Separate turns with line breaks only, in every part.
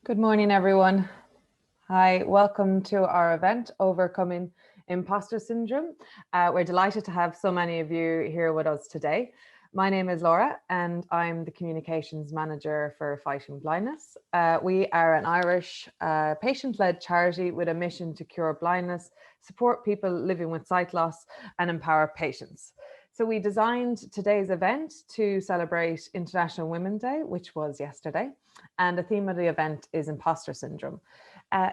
Good morning, everyone. Hi, welcome to our event, Overcoming Imposter Syndrome. We're delighted to have so many of you here with us today. My name is Laura and I'm the Communications Manager for Fighting Blindness. We are an Irish patient-led charity with a mission to cure blindness, support people living with sight loss and empower patients. So we designed today's event to celebrate International Women's Day, which was yesterday, and the theme of the event is Imposter Syndrome.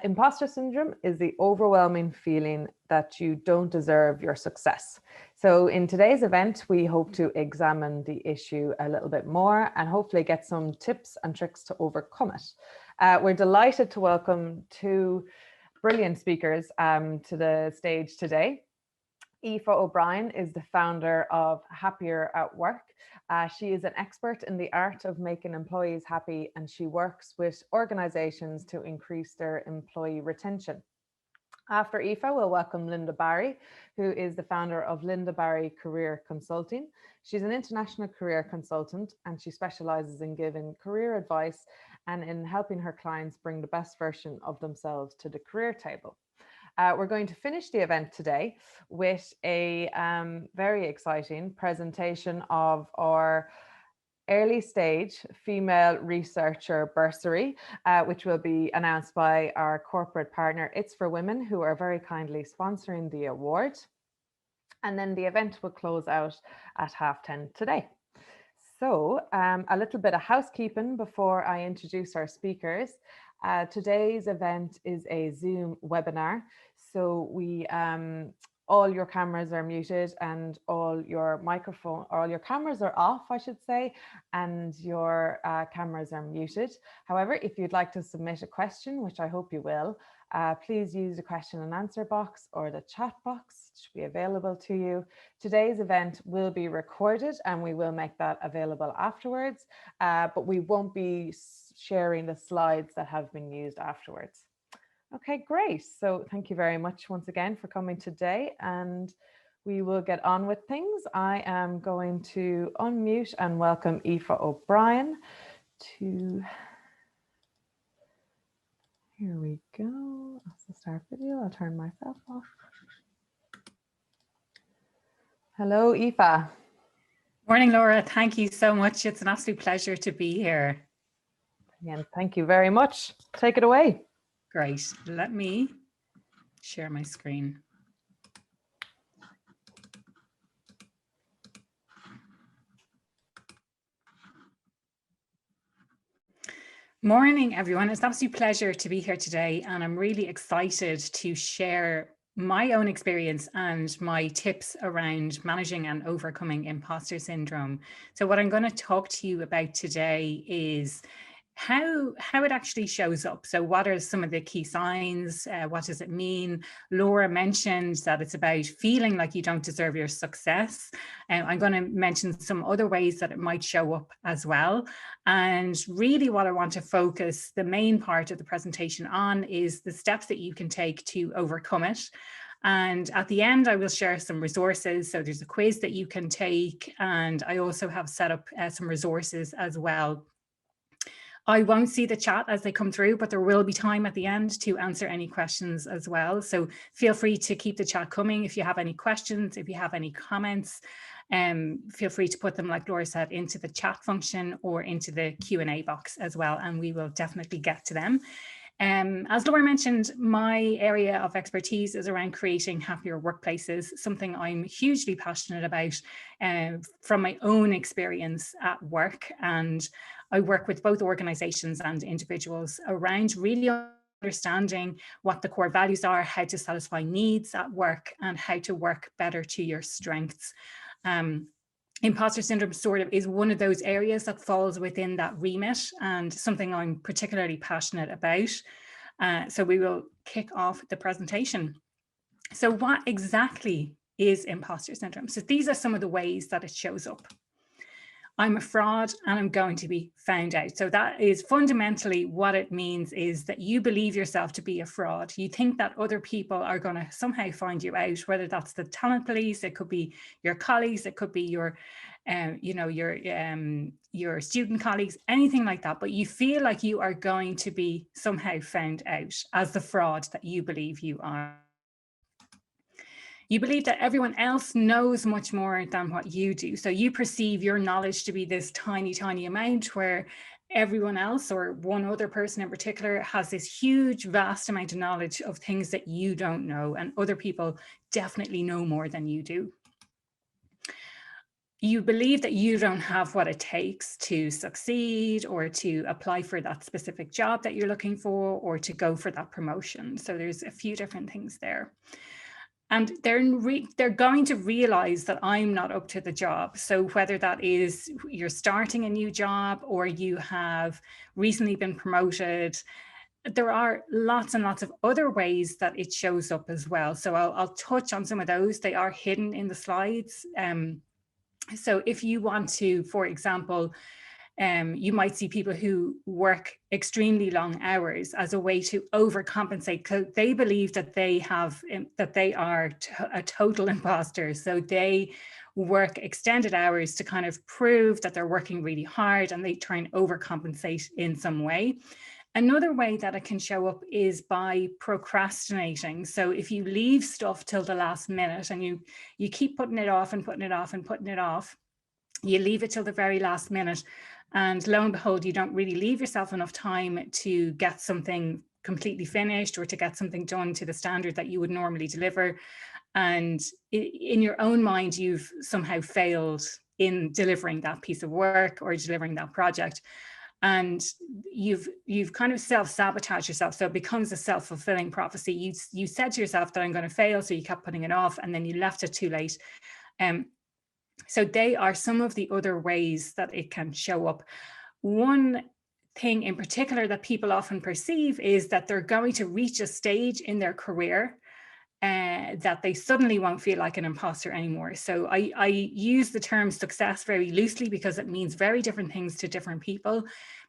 Imposter syndrome is the overwhelming feeling that you don't deserve your success. So in today's event, we hope to examine the issue a little bit more and hopefully get some tips and tricks to overcome it. We're delighted to welcome two brilliant speakers to the stage today. Aoife O'Brien is the founder of Happier at Work. She is an expert in the art of making employees happy, and she works with organizations to increase their employee retention. After Aoife, we'll welcome Linda Barry, who is the founder of Linda Barry Career Consulting. She's an international career consultant, and she specializes in giving career advice and in helping her clients bring the best version of themselves to the career table. We're going to finish the event today with a very exciting presentation of our early stage female researcher Bursary, which will be announced by our corporate partner It's for Women, who are very kindly sponsoring the award. And then the event will close out at 10:30 today. So a little bit of housekeeping before I introduce our speakers. Today's event is a Zoom webinar. So all your cameras are muted and all your cameras are off, I should say, and your cameras are muted. However, if you'd like to submit a question, which I hope you will, please use the question and answer box or the chat box. It should be available to you. Today's event will be recorded and we will make that available afterwards, but we won't be sharing the slides that have been used afterwards. Okay, great. So thank you very much once again for coming today, and we will get on with things. I am going to unmute and welcome Aoife O'Brien to... Here we go. That's the start video. I'll turn myself off. Hello, Aoife.
Morning, Laura. Thank you so much. It's an absolute pleasure to be here.
Again, thank you very much. Take it away.
Great. Let me share my screen. Morning, everyone. It's an absolute pleasure to be here today, and I'm really excited to share my own experience and my tips around managing and overcoming imposter syndrome. So what I'm going to talk to you about today is how it actually shows up. So what are some of the key signs? What does it mean? Laura mentioned that it's about feeling like you don't deserve your success. I'm going to mention some other ways that it might show up as well. And really what I want to focus the main part of the presentation on is the steps that you can take to overcome it. And at the end, I will share some resources. So there's a quiz that you can take. And I also have set up some resources as well. I won't see the chat as they come through, but there will be time at the end to answer any questions as well. So feel free to keep the chat coming. If you have any questions, if you have any comments, feel free to put them, like Laura said, into the chat function or into the Q&A box as well, and we will definitely get to them. As Laura mentioned, my area of expertise is around creating happier workplaces, something I'm hugely passionate about from my own experience at work. And I work with both organizations and individuals around really understanding what the core values are, how to satisfy needs at work, and how to work better to your strengths. Imposter syndrome sort of is one of those areas that falls within that remit and something I'm particularly passionate about. So we will kick off the presentation. So what exactly is imposter syndrome? So these are some of the ways that it shows up. I'm a fraud and I'm going to be found out. So that is fundamentally what it means, is that you believe yourself to be a fraud. You think that other people are going to somehow find you out, whether that's the talent police, it could be your colleagues, it could be your you know, your student colleagues, anything like that, but you feel like you are going to be somehow found out as the fraud that you believe you are. You believe that everyone else knows much more than what you do. So you perceive your knowledge to be this tiny, tiny amount, where everyone else, or one other person in particular, has this huge, vast amount of knowledge of things that you don't know, and other people definitely know more than you do. You believe that you don't have what it takes to succeed, or to apply for that specific job that you're looking for, or to go for that promotion. So there's a few different things there. And they're going to realize that I'm not up to the job. So whether that is you're starting a new job, or you have recently been promoted, there are lots and lots of other ways that it shows up as well. So I'll touch on some of those. They are hidden in the slides. So if you want to, for example, you might see people who work extremely long hours as a way to overcompensate, because they believe that they are a total imposter. So they work extended hours to kind of prove that they're working really hard, and they try and overcompensate in some way. Another way that it can show up is by procrastinating. So if you leave stuff till the last minute, and you keep putting it off and putting it off and putting it off, you leave it till the very last minute, and lo and behold, you don't really leave yourself enough time to get something completely finished, or to get something done to the standard that you would normally deliver. And in your own mind, you've somehow failed in delivering that piece of work or delivering that project. And you've kind of self-sabotaged yourself. So it becomes a self-fulfilling prophecy. You said to yourself that I'm going to fail, so you kept putting it off, and then you left it too late. So they are some of the other ways that it can show up. One thing in particular that people often perceive is that they're going to reach a stage in their career that they suddenly won't feel like an imposter anymore. So I use the term success very loosely, because it means very different things to different people.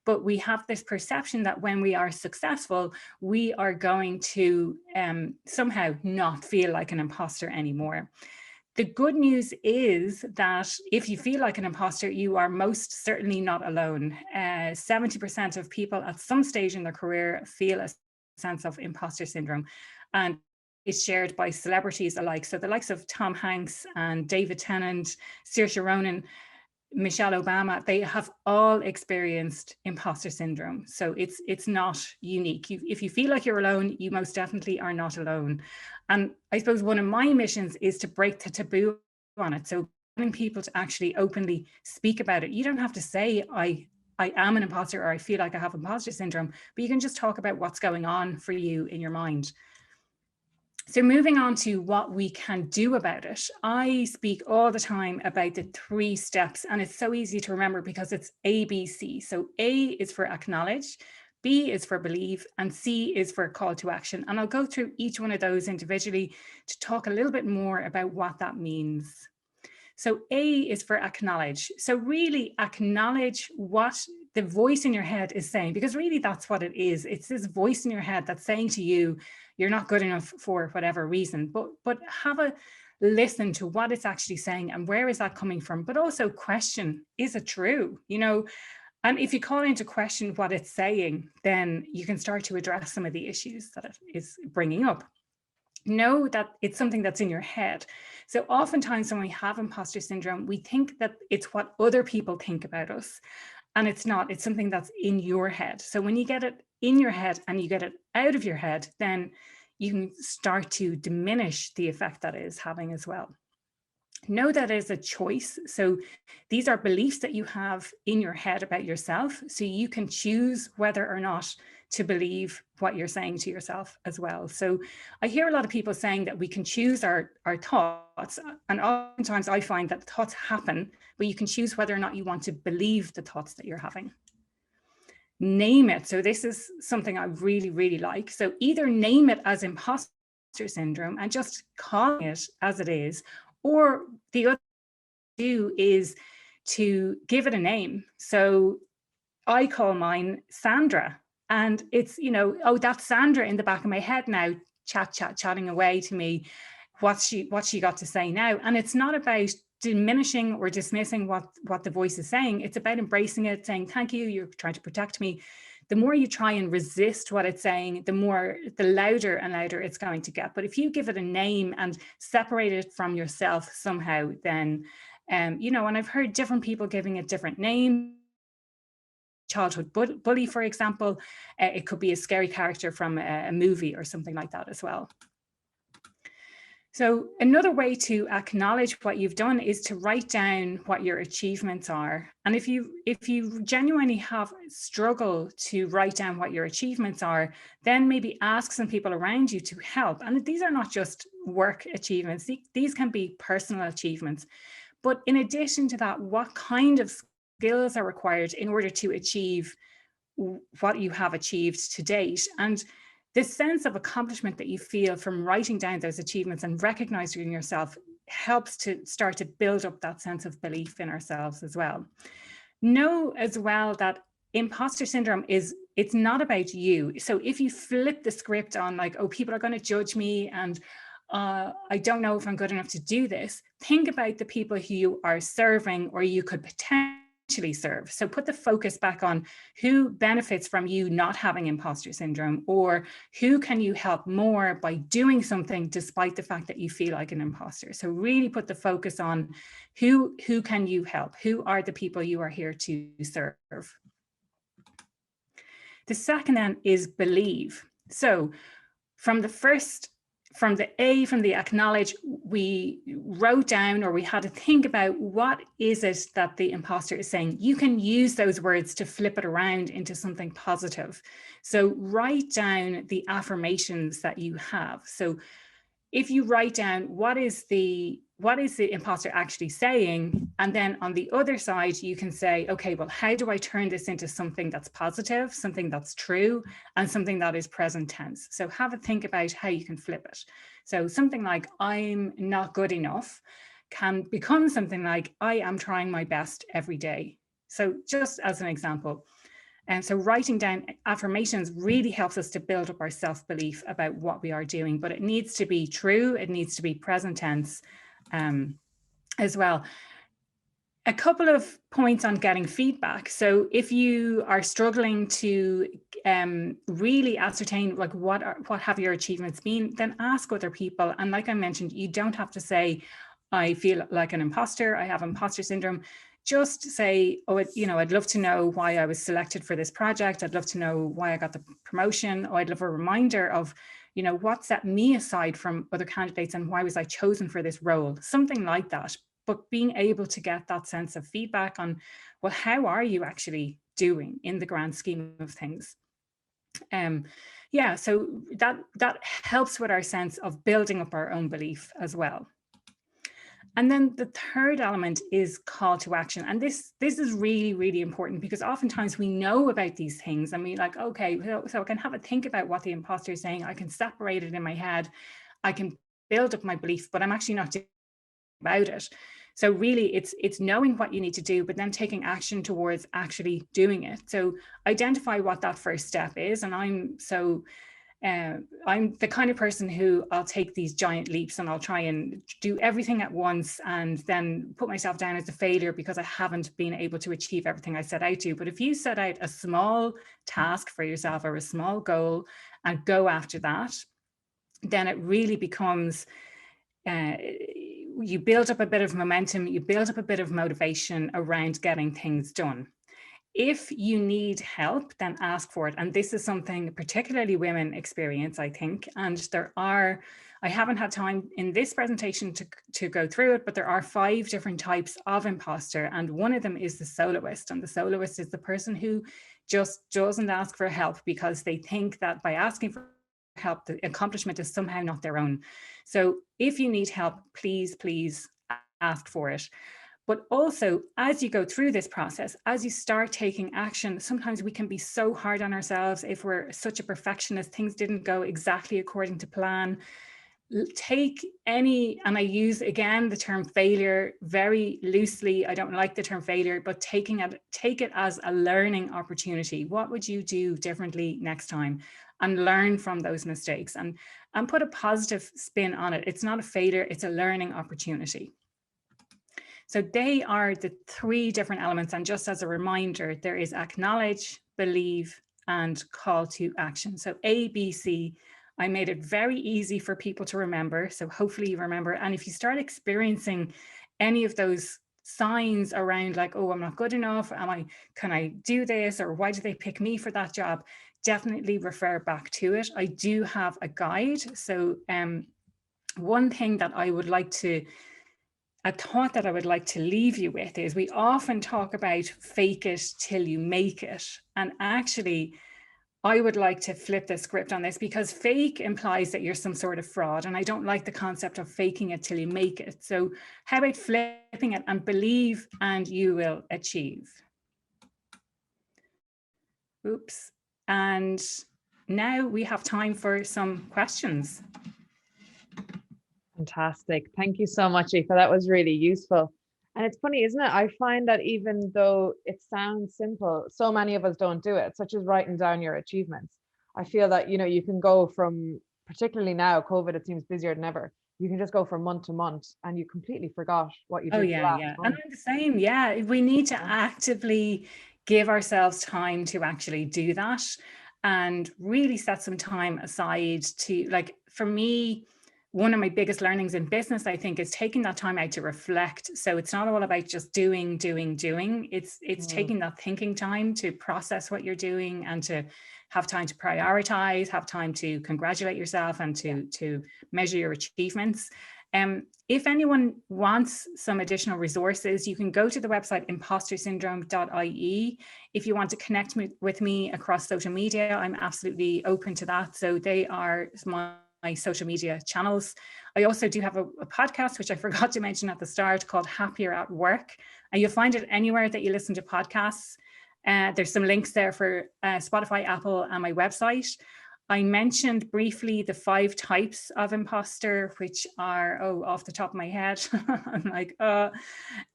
But we have this perception that when we are successful, we are going to somehow not feel like an imposter anymore. The good news is that if you feel like an imposter, you are most certainly not alone. 70% of people at some stage in their career feel a sense of imposter syndrome, and it's shared by celebrities alike. So the likes of Tom Hanks and David Tennant, Saoirse Ronan, Michelle Obama, they have all experienced imposter syndrome. So it's not unique. If you feel like you're alone, you most definitely are not alone. And I suppose one of my missions is to break the taboo on it. So getting people to actually openly speak about it. You don't have to say, I am an imposter, or I feel like I have imposter syndrome, but you can just talk about what's going on for you in your mind. So moving on to what we can do about it, I speak all the time about the 3 steps, and it's so easy to remember because it's ABC. So A is for acknowledge, B is for believe, and C is for call to action. And I'll go through each one of those individually to talk a little bit more about what that means. So A is for acknowledge. So really acknowledge what the voice in your head is saying, because really that's what it is. It's this voice in your head that's saying to you, you're not good enough for whatever reason, but have a listen to what it's actually saying and where is that coming from, but also question, is it true? You know, and if you call into question what it's saying, then you can start to address some of the issues that it is bringing up. Know that it's something that's in your head. So oftentimes when we have imposter syndrome, we think that it's what other people think about us. And it's not, it's something that's in your head. So when you get it in your head and you get it out of your head, then you can start to diminish the effect that it is having as well. Know that it's a choice. So these are beliefs that you have in your head about yourself. So you can choose whether or not to believe what you're saying to yourself as well. So I hear a lot of people saying that we can choose our thoughts. And oftentimes I find that thoughts happen, but you can choose whether or not you want to believe the thoughts that you're having. Name it. So this is something I really, really like. So either name it as imposter syndrome and just call it as it is, or the other thing to do is to give it a name. So I call mine Sandra, and it's, you know, oh, that's Sandra in the back of my head now, chatting away to me. What's she got to say now? And it's not about diminishing or dismissing what the voice is saying. It's about embracing it, saying, thank you, you're trying to protect me. The more you try and resist what it's saying, the louder and louder it's going to get. But if you give it a name and separate it from yourself somehow, then, you know, and I've heard different people giving it different names. Childhood bully, for example, it could be a scary character from a movie or something like that as well. So another way to acknowledge what you've done is to write down what your achievements are. And if you genuinely have struggle to write down what your achievements are, then maybe ask some people around you to help. And these are not just work achievements, these can be personal achievements. But in addition to that, what kind of skills are required in order to achieve what you have achieved to date? And this sense of accomplishment that you feel from writing down those achievements and recognizing yourself helps to start to build up that sense of belief in ourselves as well. Know as well that imposter syndrome it's not about you. So if you flip the script on like, oh, people are going to judge me and I don't know if I'm good enough to do this, think about the people who you are serving or you could potentially serve. So put the focus back on who benefits from you not having imposter syndrome, or who can you help more by doing something despite the fact that you feel like an imposter. So really put the focus on who can you help? Who are the people you are here to serve? The second then is believe. So from the acknowledge, we wrote down, or we had to think about what is it that the imposter is saying. You can use those words to flip it around into something positive. So write down the affirmations that you have. So if you write down what is the imposter actually saying, and then on the other side, you can say, okay, well, how do I turn this into something that's positive, something that's true, and something that is present tense? So have a think about how you can flip it. So something like, I'm not good enough can become something like, I am trying my best every day. So just as an example. And so writing down affirmations really helps us to build up our self-belief about what we are doing, but it needs to be true. It needs to be present tense as well. A couple of points on getting feedback. So if you are struggling to really ascertain like what have your achievements been, then ask other people. And like I mentioned, you don't have to say, I feel like an imposter, I have imposter syndrome. Just say, oh, I'd love to know why I was selected for this project. I'd love to know why I got the promotion. Or I'd love a reminder of, what set me aside from other candidates and why was I chosen for this role? Something like that. But being able to get that sense of feedback on, well, how are you actually doing in the grand scheme of things? Yeah, so that helps with our sense of building up our own belief as well. And then the third element is call to action. And this is really, really important, because oftentimes we know about these things and we like, okay, so I can have a think about what the imposter is saying. I can separate it in my head. I can build up my belief, but I'm actually not doing about it. So really it's knowing what you need to do, but then taking action towards actually doing it. So identify what that first step is. And I'm the kind of person who I'll take these giant leaps and I'll try and do everything at once and then put myself down as a failure because I haven't been able to achieve everything I set out to. But if you set out a small task for yourself or a small goal and go after that, then it really becomes, you build up a bit of momentum, you build up a bit of motivation around getting things done. If you need help, then ask for it. And this is something particularly women experience, I think. And I haven't had time in this presentation to go through it, but there are 5 different types of imposter. And one of them is the soloist. And the soloist is the person who just doesn't ask for help because they think that by asking for help, the accomplishment is somehow not their own. So if you need help, please ask for it. But also, as you go through this process, as you start taking action, sometimes we can be so hard on ourselves if we're such a perfectionist, things didn't go exactly according to plan. Take any, and I use again the term failure very loosely. I don't like the term failure, but take it as a learning opportunity. What would you do differently next time? And learn from those mistakes and put a positive spin on it. It's not a failure, it's a learning opportunity. So they are the 3 different elements. And just as a reminder, there is acknowledge, believe, and call to action. So ABC. I made it very easy for people to remember. So hopefully you remember. And if you start experiencing any of those signs around like, oh, I'm not good enough, can I do this, or why do they pick me for that job, definitely refer back to it. I do have a guide. So one thing that a thought that I would like to leave you with is, we often talk about fake it till you make it. And actually, I would like to flip the script on this, because fake implies that you're some sort of fraud. And I don't like the concept of faking it till you make it. So how about flipping it and believe and you will achieve? Oops. And now we have time for some questions.
Fantastic. Thank you so much, Aoife. That was really useful. And it's funny, isn't it? I find that even though it sounds simple, so many of us don't do it, such as writing down your achievements. I feel that, you can go from, particularly now, COVID, it seems busier than ever. You can just go from month to month and you completely forgot what you did.
Oh, yeah. And I'm the same. Yeah. We need to actively give ourselves time to actually do that, and really set some time aside to, like, for me, one of my biggest learnings in business, I think, is taking that time out to reflect. So it's not all about just doing. It's taking that thinking time to process what you're doing, and to have time to prioritize, have time to congratulate yourself, and to measure your achievements. If anyone wants some additional resources, you can go to the website impostersyndrome.ie. If you want to connect with me across social media, I'm absolutely open to that. So they are my social media channels. I also do have a podcast, which I forgot to mention at the start, called Happier at Work. And you'll find it anywhere that you listen to podcasts. There's some links there for Spotify, Apple, and my website. I mentioned briefly the 5 types of imposter, which are, off the top of my head, I'm like,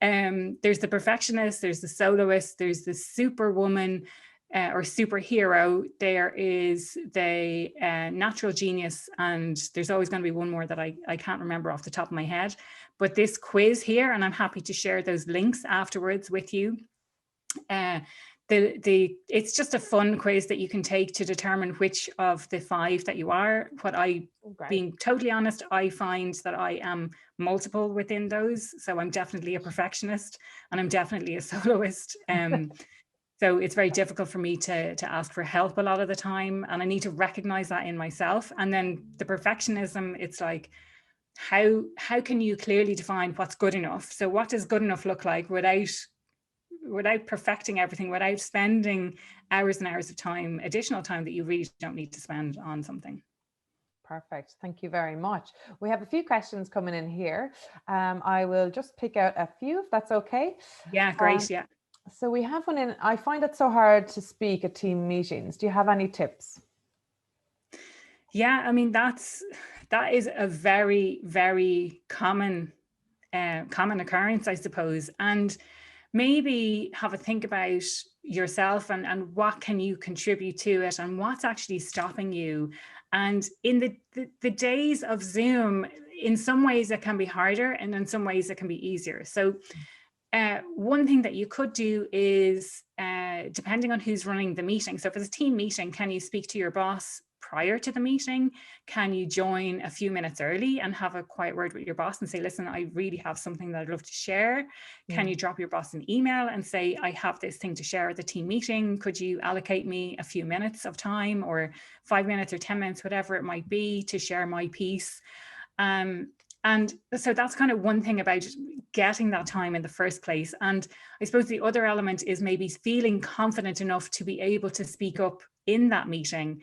there's the perfectionist, there's the soloist, there's the superwoman, or superhero, there is the natural genius, and there's always going to be one more that I can't remember off the top of my head. But this quiz here, and I'm happy to share those links afterwards with you. It's just a fun quiz that you can take to determine which of the 5 that you are. Being totally honest, I find that I am multiple within those. So I'm definitely a perfectionist, and I'm definitely a soloist. So it's very difficult for me to ask for help a lot of the time, and I need to recognize that in myself. And then the perfectionism, it's like, how can you clearly define what's good enough? So what does good enough look like without perfecting everything, without spending hours and hours of time, additional time that you really don't need to spend on something?
Perfect. Thank you very much. We have a few questions coming in here. I will just pick out a few, if that's okay.
Yeah, great. Yeah.
So we have one in, I find it so hard to speak at team meetings. Do you have any tips?
Yeah, I mean, that is a very, very common occurrence, I suppose. And maybe have a think about yourself and what can you contribute to it, and what's actually stopping you. And in the days of Zoom, in some ways it can be harder, and in some ways it can be easier. So one thing that you could do is, depending on who's running the meeting, so if it's a team meeting, can you speak to your boss prior to the meeting? Can you join a few minutes early and have a quiet word with your boss and say, listen, I really have something that I'd love to share? Can you drop your boss an email and say, I have this thing to share at the team meeting. Could you allocate me a few minutes of time, or 5 minutes or 10 minutes, whatever it might be, to share my piece? And so that's kind of one thing about getting that time in the first place. And I suppose the other element is maybe feeling confident enough to be able to speak up in that meeting.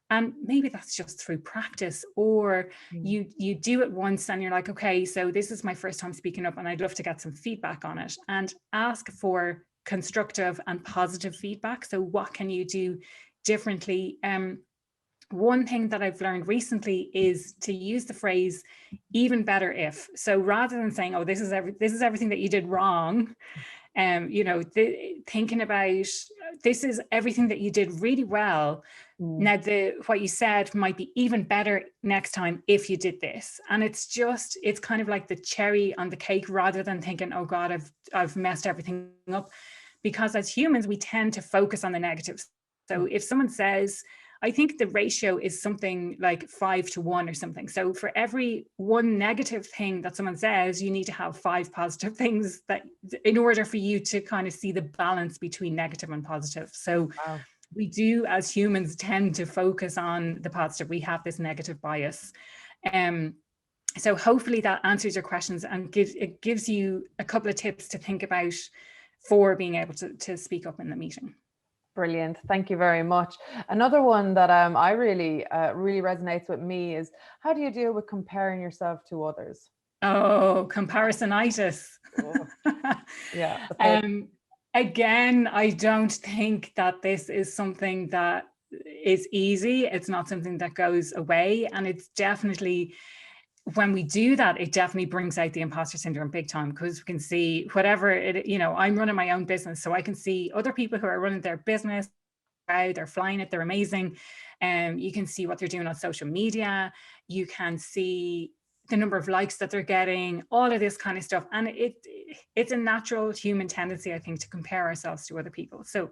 And maybe that's just through practice, or you do it once and you're like, okay, so this is my first time speaking up and I'd love to get some feedback on it, and ask for constructive and positive feedback. So what can you do differently? One thing that I've learned recently is to use the phrase "even better if." So rather than saying, "Oh, this is everything that you did wrong," thinking about this is everything that you did really well. Now, what you said might be even better next time if you did this. And it's kind of like the cherry on the cake, rather than thinking, oh God, I've messed everything up. Because as humans, we tend to focus on the negatives. So if someone says, I think the ratio is something like 5-1 or something. So for every one negative thing that someone says, you need to have 5 positive things, that in order for you to kind of see the balance between negative and positive. So we do, as humans, tend to focus on the positive. We have this negative bias. So hopefully that answers your questions and gives you a couple of tips to think about for being able to speak up in the meeting.
Brilliant. Thank you very much. Another one that I really resonates with me is, how do you deal with comparing yourself to others?
Oh, comparisonitis.
Oh. Yeah.
Again, I don't think that this is something that is easy. It's not something that goes away. And it's definitely, when we do that, it definitely brings out the imposter syndrome big time, because we can see whatever it, I'm running my own business, so I can see other people who are running their business, they're flying it, they're amazing. You can see what they're doing on social media. You can see the number of likes that they're getting, all of this kind of stuff. And it's a natural human tendency, I think, to compare ourselves to other people. So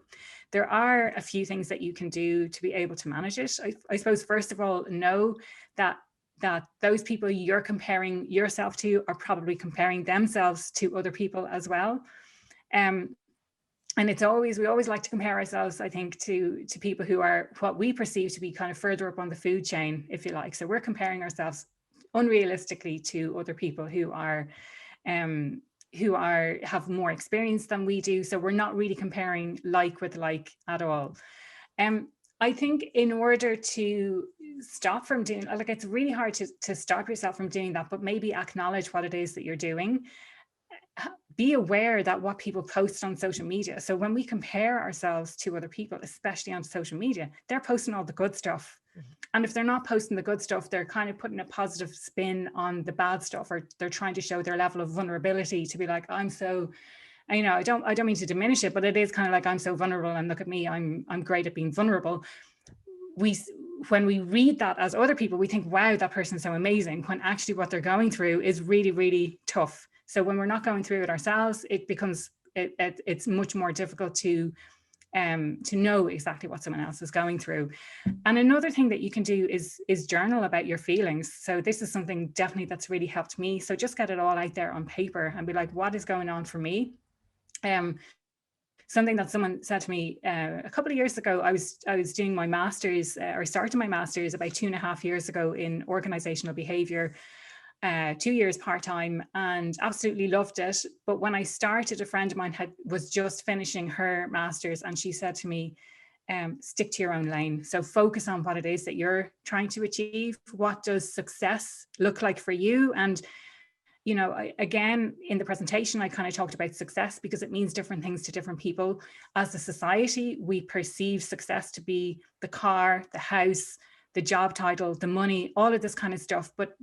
there are a few things that you can do to be able to manage it. I suppose, first of all, know that those people you're comparing yourself to are probably comparing themselves to other people as well. And we always like to compare ourselves, I think, to people who are what we perceive to be kind of further up on the food chain, if you like. So we're comparing ourselves unrealistically to other people who have more experience than we do. So we're not really comparing like with like at all. I think in order to stop from doing, like, it's really hard to stop yourself from doing that, but maybe acknowledge what it is that you're doing. Be aware that what people post on social media. So when we compare ourselves to other people, especially on social media, they're posting all the good stuff. And if they're not posting the good stuff, they're kind of putting a positive spin on the bad stuff, or they're trying to show their level of vulnerability, to be like, I'm so, I don't mean to diminish it, but it is kind of like, I'm so vulnerable and look at me, I'm great at being vulnerable. When we read that as other people, we think, wow, that person's so amazing, when actually what they're going through is really, really tough. So when we're not going through it ourselves, it becomes, it's much more difficult to know exactly what someone else is going through. And another thing that you can do is journal about your feelings. So this is something definitely that's really helped me. So just get it all out there on paper and be like, what is going on for me? Something that someone said to me a couple of years ago, I was doing my master's, or started my master's about 2.5 years ago in organizational behavior, 2 years part-time, and absolutely loved it. But when I started, a friend of mine was just finishing her master's, and she said to me, stick to your own lane. So focus on what it is that you're trying to achieve. What does success look like for you? And again, in the presentation, I kind of talked about success because it means different things to different people. As a society, we perceive success to be the car, the house, the job title, the money, all of this kind of stuff. But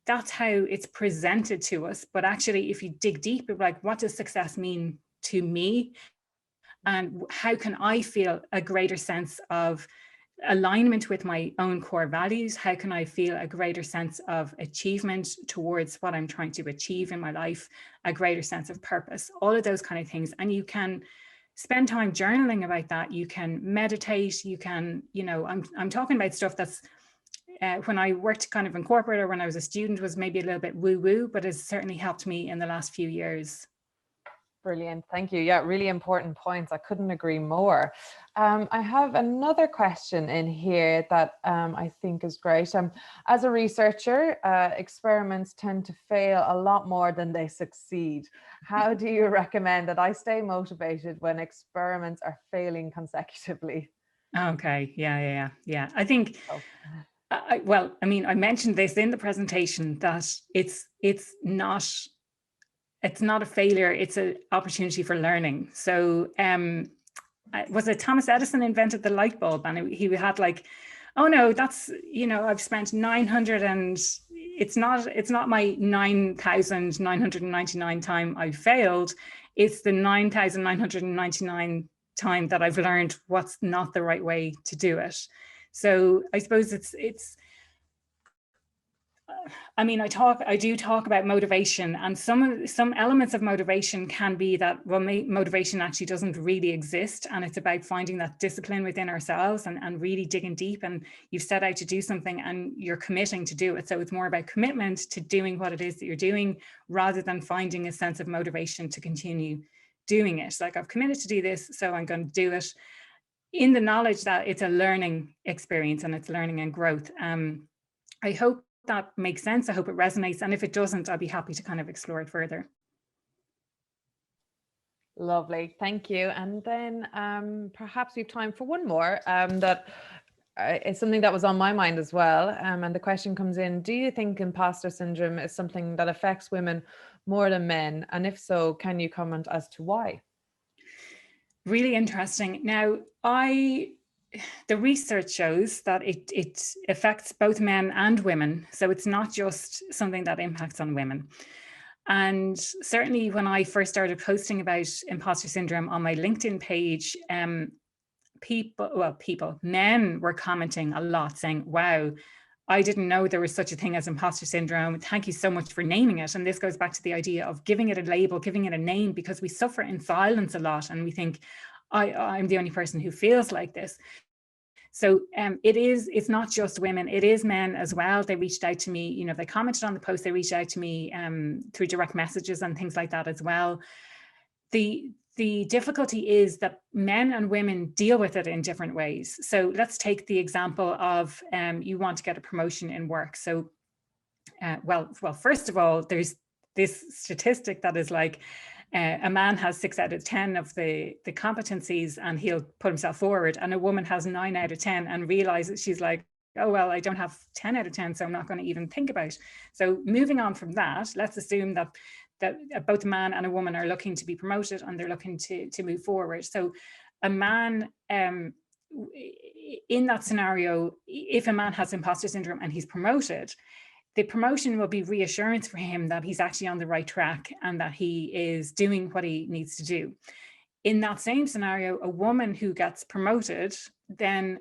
that's how it's presented to us. But actually, if you dig deep, it's like, what does success mean to me? And how can I feel a greater sense of alignment with my own core values? How can I feel a greater sense of achievement towards what I'm trying to achieve in my life, a greater sense of purpose, all of those kind of things. And you can spend time journaling about that. You can meditate, you can, I'm talking about stuff that's when I worked kind of in corporate or when I was a student was maybe a little bit woo-woo, but it's certainly helped me in the last few years.
Brilliant. Thank you. Yeah, really important points. I couldn't agree more. I have another question in here that I think is great. As a researcher, experiments tend to fail a lot more than they succeed. How do you recommend that I stay motivated when experiments are failing consecutively?
Okay. Yeah. I think, I mentioned this in the presentation that it's not a failure, it's an opportunity for learning. So was it Thomas Edison invented the light bulb, and he had like, oh no, that's, I've spent 900 and it's not my 9,999 time I failed, it's the 9,999 time that I've learned what's not the right way to do it. So I suppose I mean, I do talk about motivation, and some elements of motivation can be that, well, motivation actually doesn't really exist, and it's about finding that discipline within ourselves and really digging deep. And you've set out to do something and you're committing to do it. So it's more about commitment to doing what it is that you're doing, rather than finding a sense of motivation to continue doing it. Like, I've committed to do this, so I'm going to do it, in the knowledge that it's a learning experience and it's learning and growth. I hope that makes sense. I hope it resonates. And if it doesn't, I'll be happy to kind of explore it further.
Lovely, thank you. And then perhaps we have time for one more that is something that was on my mind as well. And the question comes in: do you think imposter syndrome is something that affects women more than men? And if so, can you comment as to why?
Really interesting. Now, the research shows that it affects both men and women. So it's not just something that impacts on women. And certainly when I first started posting about imposter syndrome on my LinkedIn page, men were commenting a lot, saying, wow, I didn't know there was such a thing as imposter syndrome. Thank you so much for naming it. And this goes back to the idea of giving it a label, giving it a name, because we suffer in silence a lot. And we think, I'm the only person who feels like this. So it's not just women, it is men as well. They reached out to me, you know, they commented on the post, they reached out to me through direct messages and things like that as well. The difficulty is that men and women deal with it in different ways. So let's take the example of you want to get a promotion in work. So, well, first of all, there's this statistic that is like, a man has 6 out of 10 of the competencies and he'll put himself forward, and a woman has 9 out of 10 and realizes, she's like, oh, well, I don't have 10 out of 10, so I'm not going to even think about it. So moving on from that, let's assume that both a man and a woman are looking to be promoted and they're looking to move forward. So a man, in that scenario, if a man has imposter syndrome and he's promoted, the promotion will be reassurance for him that he's actually on the right track and that he is doing what he needs to do. In that same scenario, a woman who gets promoted, then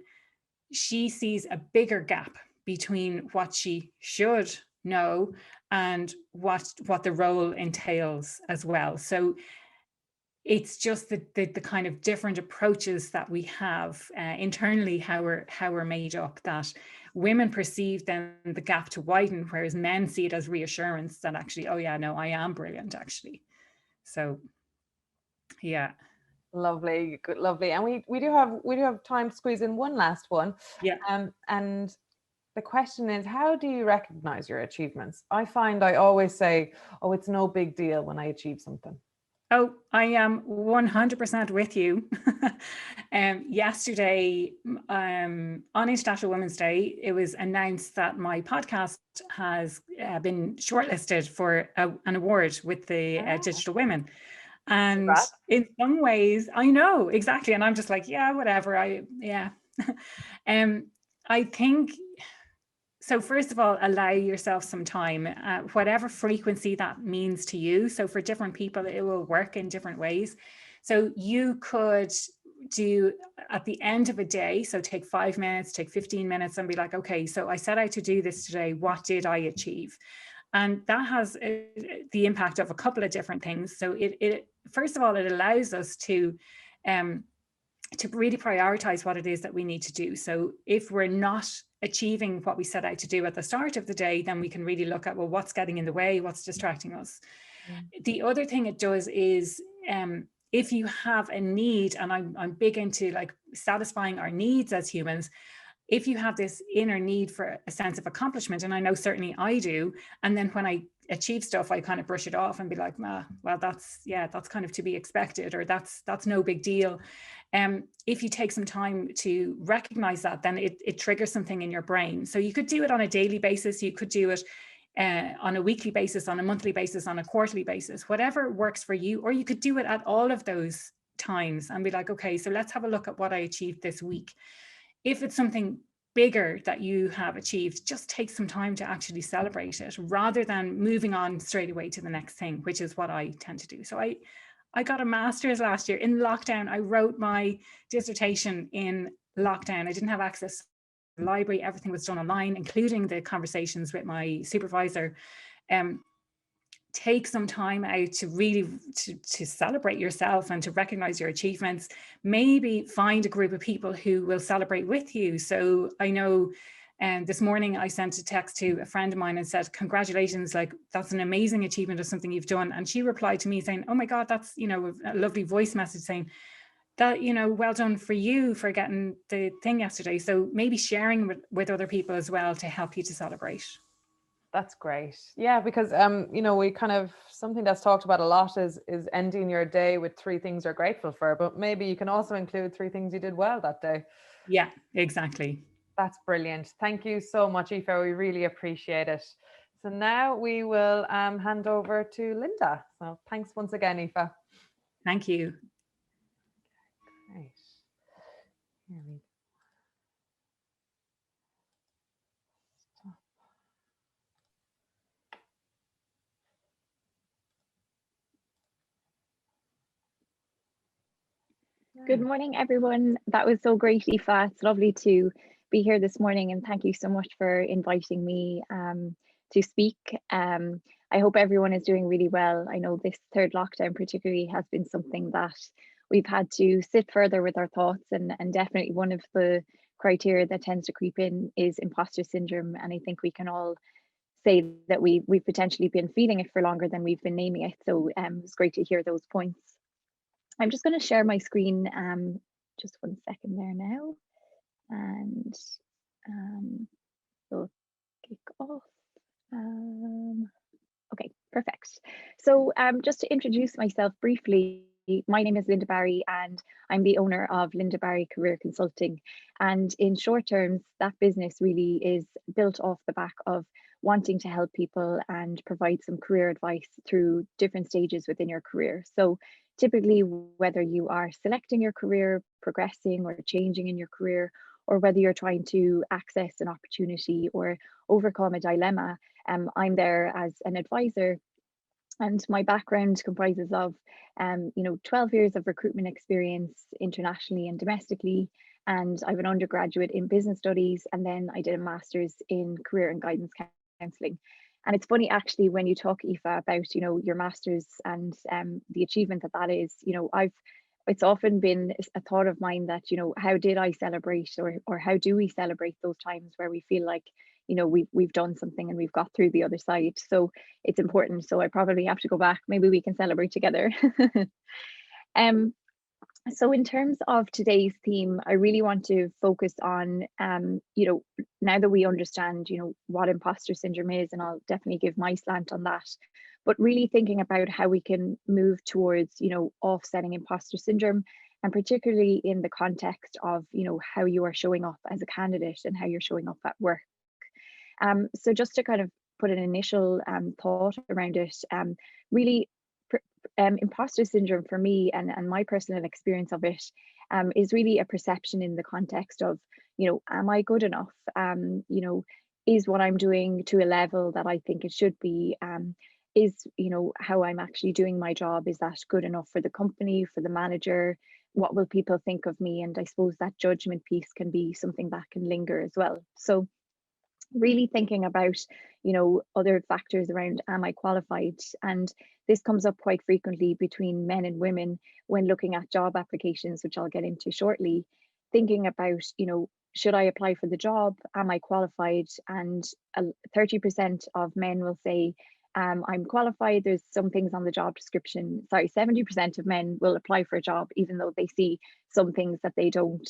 she sees a bigger gap between what she should know and what the role entails as well. So it's just the kind of different approaches that we have internally, how we're made up, that women perceive then the gap to widen, whereas men see it as reassurance that actually, oh yeah, no, I am brilliant actually. So yeah.
Lovely, good, lovely. And we do have time to squeeze in one last one.
Yeah.
And the question is, how do you recognize your achievements? I find I always say, oh, it's no big deal when I achieve something.
Oh, I am 100% with you. Yesterday, on International Women's Day, it was announced that my podcast has been shortlisted for an award with the Digital Women. And
Congrats.
in some ways, I know, exactly. And I'm just like, yeah, whatever. I think, so first of all, allow yourself some time, whatever frequency that means to you. So for different people, it will work in different ways. So you could do at the end of a day, so take 5 minutes, take 15 minutes and be like, okay, so I set out to do this today. What did I achieve? And that has the impact of a couple of different things. So it first of all, it allows us to really prioritize what it is that we need to do. So if we're not achieving what we set out to do at the start of the day, then we can really look at, well, what's getting in the way, what's distracting us. The other thing it does is, if you have a need, and I'm big into like satisfying our needs as humans, if you have this inner need for a sense of accomplishment, and I know certainly I do, and then when I achieve stuff, I kind of brush it off and be like, well, that's kind of to be expected, or that's no big deal. If you take some time to recognize that, then it triggers something in your brain. So you could do it on a daily basis, you could do it on a weekly basis, on a monthly basis, on a quarterly basis, whatever works for you, or you could do it at all of those times and be like, okay, so let's have a look at what I achieved this week. If it's something bigger that you have achieved, just take some time to actually celebrate it rather than moving on straight away to the next thing, which is what I tend to do. So I got a master's last year in lockdown. I wrote my dissertation in lockdown. I didn't have access to the library. Everything was done online, including the conversations with my supervisor. Take some time out to really to celebrate yourself and to recognize your achievements. Maybe find a group of people who will celebrate with you. So I know this morning I sent a text to a friend of mine and said, congratulations, like that's an amazing achievement of something you've done. And she replied to me saying, oh my God, that's, you know, a lovely voice message saying that, you know, well done for you for getting the thing yesterday. So maybe sharing with other people as well to help you to celebrate.
That's great. Yeah, because you know, we kind of, something that's talked about a lot is ending your day with 3 things you're grateful for, but maybe you can also include 3 things you did well that day.
Yeah, exactly.
That's brilliant. Thank you so much, Aoife. We really appreciate it. So now we will hand over to Linda. So thanks once again, Aoife.
Thank you.
Great. Here we go.
Good morning, everyone. That was so great, Aoife. It's lovely to be here this morning, and thank you so much for inviting me to speak. I hope everyone is doing really well. I know this 3rd lockdown particularly has been something that we've had to sit further with our thoughts, and definitely one of the criteria that tends to creep in is imposter syndrome. And I think we can all say that we've potentially been feeling it for longer than we've been naming it. So it's great to hear those points. I'm just going to share my screen just 1 second there now, and we'll kick off. Okay, perfect. So just to introduce myself briefly, my name is Linda Barry and I'm the owner of Linda Barry Career Consulting. And in short terms, that business really is built off the back of wanting to help people and provide some career advice through different stages within your career. So typically, whether you are selecting your career, progressing or changing in your career, or whether you're trying to access an opportunity or overcome a dilemma, I'm there as an advisor. And my background comprises of 12 years of recruitment experience internationally and domestically, and I have an undergraduate in business studies, and then I did a master's in career and guidance counselling. And it's funny actually when you talk, Aoife, about your master's and the achievement that is. It's often been a thought of mine that how did I celebrate, or how do we celebrate those times where we feel like we've done something and we've got through the other side. So it's important. So I probably have to go back. Maybe we can celebrate together. So in terms of today's theme, I really want to focus on, now that we understand, what imposter syndrome is, and I'll definitely give my slant on that, but really thinking about how we can move towards, offsetting imposter syndrome, and particularly in the context of, how you are showing up as a candidate and how you're showing up at work. So just to kind of put an initial thought around it, really imposter syndrome for me and my personal experience of it is really a perception in the context of, am I good enough? Is what I'm doing to a level that I think it should be? Is, how I'm actually doing my job, is that good enough for the company, for the manager? What will people think of me? And I suppose that judgment piece can be something that can linger as well. So really thinking about, other factors around, am I qualified? And this comes up quite frequently between men and women when looking at job applications, which I'll get into shortly, thinking about, should I apply for the job? Am I qualified? And 30% of men will say, I'm qualified. There's some things on the job description. Sorry, 70% of men will apply for a job, even though they see some things that they don't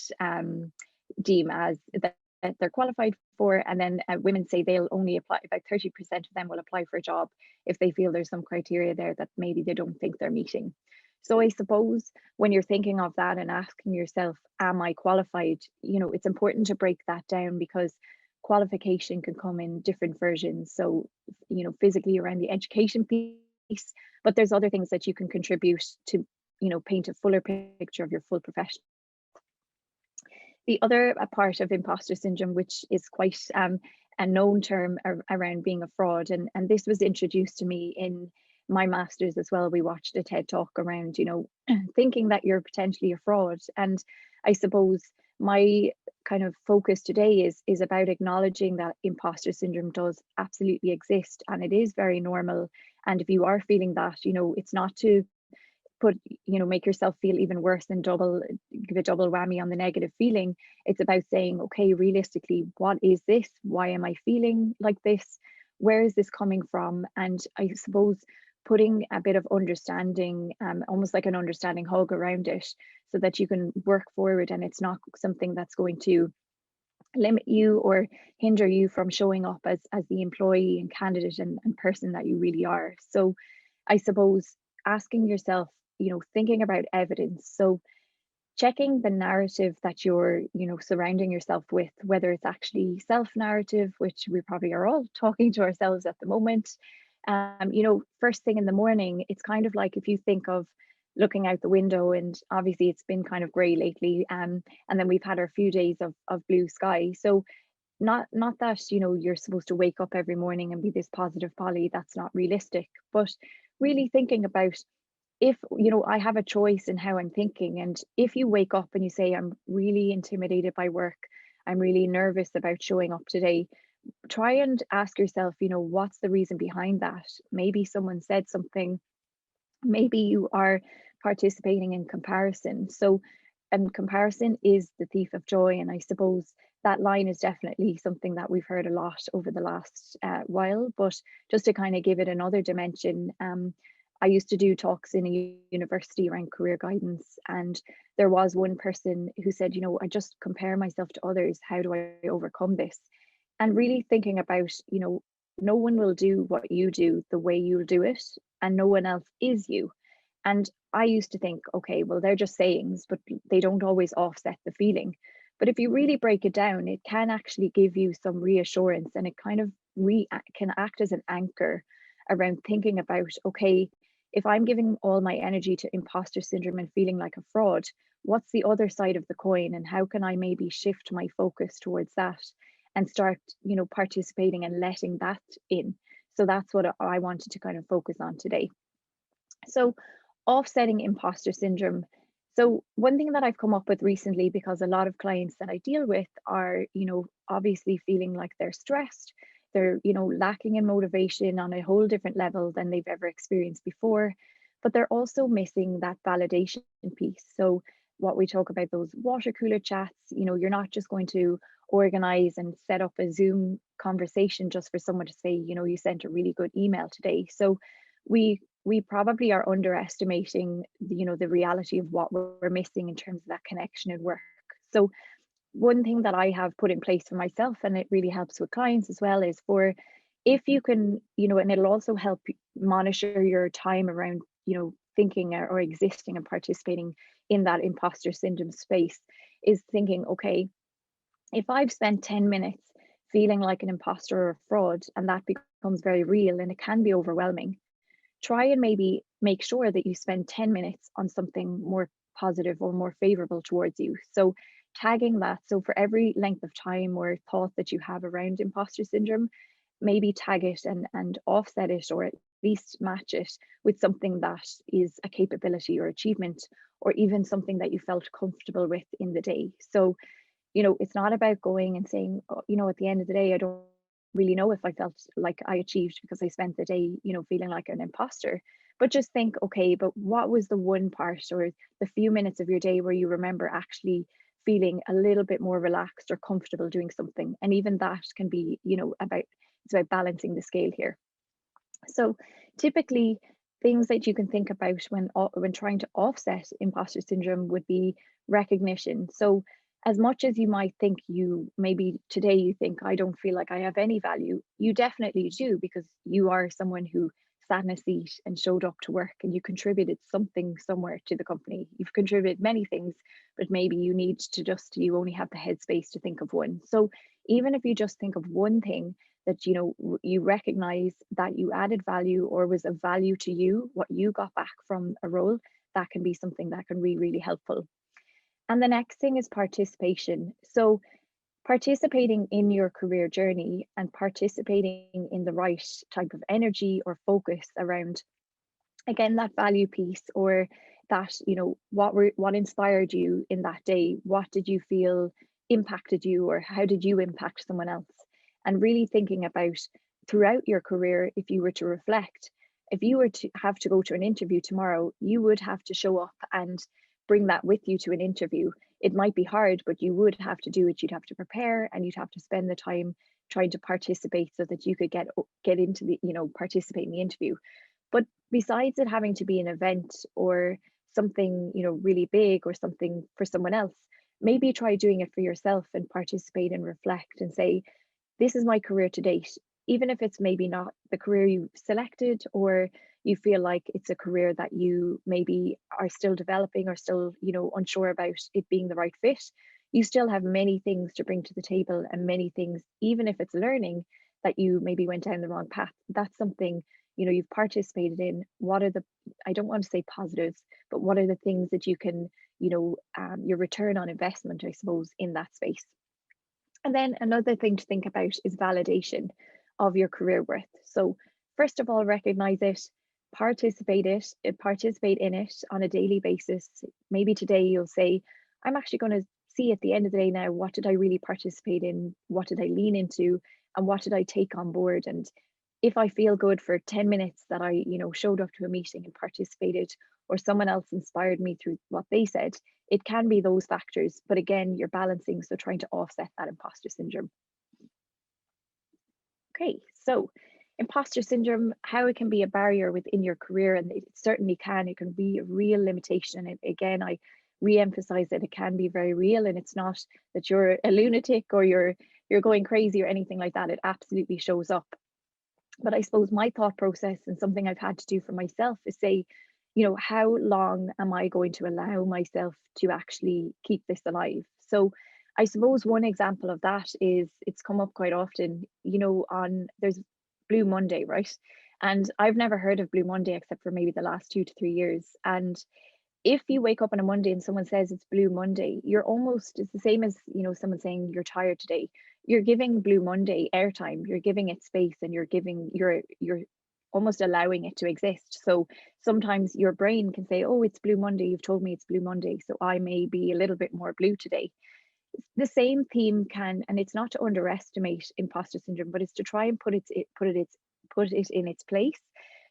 deem as that they're qualified for. And then women say they'll only apply, about 30% of them will apply for a job if they feel there's some criteria there that maybe they don't think they're meeting. So I suppose when you're thinking of that and asking yourself, am I qualified? It's important to break that down, because qualification can come in different versions. So, physically around the education piece, but there's other things that you can contribute to, paint a fuller picture of your full profession. The other part of imposter syndrome, which is quite a known term around being a fraud, and this was introduced to me in my master's as well, we watched a TED talk around, you know, thinking that you're potentially a fraud. And I suppose my kind of focus today is about acknowledging that imposter syndrome does absolutely exist, and it is very normal. And if you are feeling that, you know, it's not to put, you know, make yourself feel even worse and give a double whammy on the negative feeling. It's about saying, okay, realistically, what is this? Why am I feeling like this? Where is this coming from? And I suppose putting a bit of understanding, almost like an understanding hug around it, so that you can work forward and it's not something that's going to limit you or hinder you from showing up as the employee and candidate and person that you really are. So I suppose asking yourself, you know, thinking about evidence. So checking the narrative that you're, you know, surrounding yourself with, whether it's actually self-narrative, which we probably are all talking to ourselves at the moment. You know, first thing in the morning, it's kind of like if you think of looking out the window, and obviously it's been kind of grey lately, and then we've had our few days of blue sky. So not that, you know, you're supposed to wake up every morning and be this positive Polly, that's not realistic, but really thinking about, if, you know, I have a choice in how I'm thinking, and if you wake up and you say, I'm really intimidated by work, I'm really nervous about showing up today, try and ask yourself, you know, what's the reason behind that? Maybe someone said something, maybe you are participating in comparison. So, and comparison is the thief of joy. And I suppose that line is definitely something that we've heard a lot over the last while. But just to kind of give it another dimension, I used to do talks in a university around career guidance, and there was one person who said, you know, I just compare myself to others. How do I overcome this? And really thinking about, you know, no one will do what you do the way you'll do it, and no one else is you. And I used to think, okay, well, they're just sayings, but they don't always offset the feeling. But if you really break it down, it can actually give you some reassurance, and it kind of can act as an anchor around thinking about, okay, if I'm giving all my energy to imposter syndrome and feeling like a fraud, what's the other side of the coin, and how can I maybe shift my focus towards that and start, you know, participating and letting that in. So that's what I wanted to kind of focus on today. So offsetting imposter syndrome. So one thing that I've come up with recently, because a lot of clients that I deal with are, you know, obviously feeling like they're stressed, they're, you know, lacking in motivation on a whole different level than they've ever experienced before, but they're also missing that validation piece. So what we talk about, those water cooler chats, you know, you're not just going to organize and set up a Zoom conversation just for someone to say, you know, you sent a really good email today. So we probably are underestimating, you know, the reality of what we're missing in terms of that connection and work. So one thing that I have put in place for myself, and it really helps with clients as well, is for, if you can, you know, and it'll also help monitor your time around, you know, thinking or existing and participating in that imposter syndrome space, is thinking, okay, if I've spent 10 minutes feeling like an imposter or a fraud, and that becomes very real and it can be overwhelming, try and maybe make sure that you spend 10 minutes on something more positive or more favorable towards you. So tagging that. So for every length of time or thought that you have around imposter syndrome, maybe tag it and offset it, or at least match it with something that is a capability or achievement, or even something that you felt comfortable with in the day. So, you know, it's not about going and saying, oh, you know, at the end of the day, I don't really know if I felt like I achieved because I spent the day, you know, feeling like an imposter. But just think, okay, but what was the one part or the few minutes of your day where you remember actually feeling a little bit more relaxed or comfortable doing something? And even that can be, you know, it's about balancing the scale here. So typically, things that you can think about when trying to offset imposter syndrome would be recognition. So as much as you might think, you maybe today you think, I don't feel like I have any value, you definitely do, because you are someone who sat in a seat and showed up to work, and you contributed something somewhere to the company. You've contributed many things, but maybe you only have the headspace to think of one. So even if you just think of one thing that, you know, you recognize that you added value or was of value to you, what you got back from a role, that can be something that can be really helpful. And the next thing is participation. So participating in your career journey and participating in the right type of energy or focus around again, that value piece, or that, what inspired you in that day? What did you feel impacted you, or how did you impact someone else? And really thinking about throughout your career, if you were to reflect, if you were to have to go to an interview tomorrow, you would have to show up and bring that with you to an interview. It might be hard, but you would have to do it. You'd have to prepare, and you'd have to spend the time trying to participate so that you could get into the, participate in the interview. But besides it having to be an event or something, really big, or something for someone else, maybe try doing it for yourself and participate and reflect and say, this is my career to date. Even if it's maybe not the career you selected, or you feel like it's a career that you maybe are still developing, or still, unsure about it being the right fit, you still have many things to bring to the table, and many things, even if it's learning that you maybe went down the wrong path, that's something, you've participated in. What are the, I don't want to say positives, but what are the things that you can, your return on investment, I suppose, in that space. And then another thing to think about is validation of your career worth. So first of all, recognize it, participate in it on a daily basis. Maybe today you'll say, I'm actually going to see at the end of the day now, what did I really participate in? What did I lean into? And what did I take on board? And if I feel good for 10 minutes that I, showed up to a meeting and participated, or someone else inspired me through what they said, it can be those factors. But again, you're balancing, so trying to offset that imposter syndrome. Okay, so imposter syndrome, how it can be a barrier within your career, and it certainly can. It can be a real limitation. And again, I re-emphasize that it can be very real, and it's not that you're a lunatic or you're going crazy or anything like that. It absolutely shows up. But I suppose my thought process, and something I've had to do for myself, is say, how long am I going to allow myself to actually keep this alive? So I suppose one example of that is, it's come up quite often, there's Blue Monday, right? And I've never heard of Blue Monday except for maybe the last 2 to 3 years. And if you wake up on a Monday and someone says it's Blue Monday, it's the same as, someone saying you're tired today. You're giving Blue Monday airtime, you're giving it space, and you're almost allowing it to exist. So sometimes your brain can say, oh, it's Blue Monday, you've told me it's Blue Monday, so I may be a little bit more blue today. The same theme can, and it's not to underestimate imposter syndrome, but it's to try and put it in its place.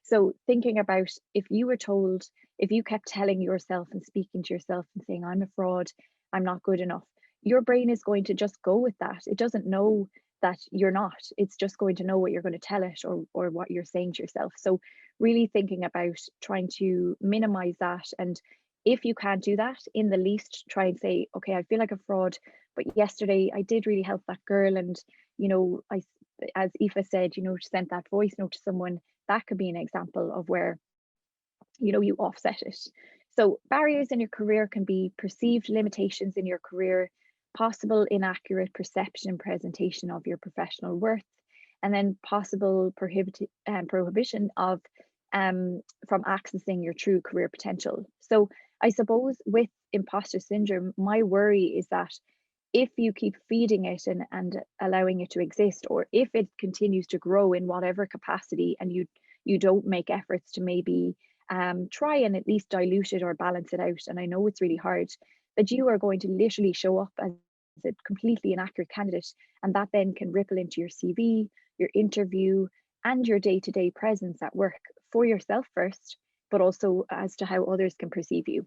So thinking about, if you kept telling yourself and speaking to yourself and saying, I'm a fraud, I'm not good enough, your brain is going to just go with that. It doesn't know that you're not. It's just going to know what you're going to tell it, or what you're saying to yourself. So really thinking about trying to minimize that. And if you can't do that, in the least try and say, okay, I feel like a fraud, but yesterday I did really help that girl. And, I, as Aoife said, sent that voice note to someone. That could be an example of where, you offset it. So barriers in your career can be perceived limitations in your career, possible inaccurate perception and presentation of your professional worth, and then possible prohibition of from accessing your true career potential. So I suppose with imposter syndrome, my worry is that if you keep feeding it and allowing it to exist, or if it continues to grow in whatever capacity, and you don't make efforts to maybe try and at least dilute it or balance it out, and I know it's really hard, that you are going to literally show up as a completely inaccurate candidate, and that then can ripple into your CV, your interview, and your day-to-day presence at work, for yourself first, but also as to how others can perceive you.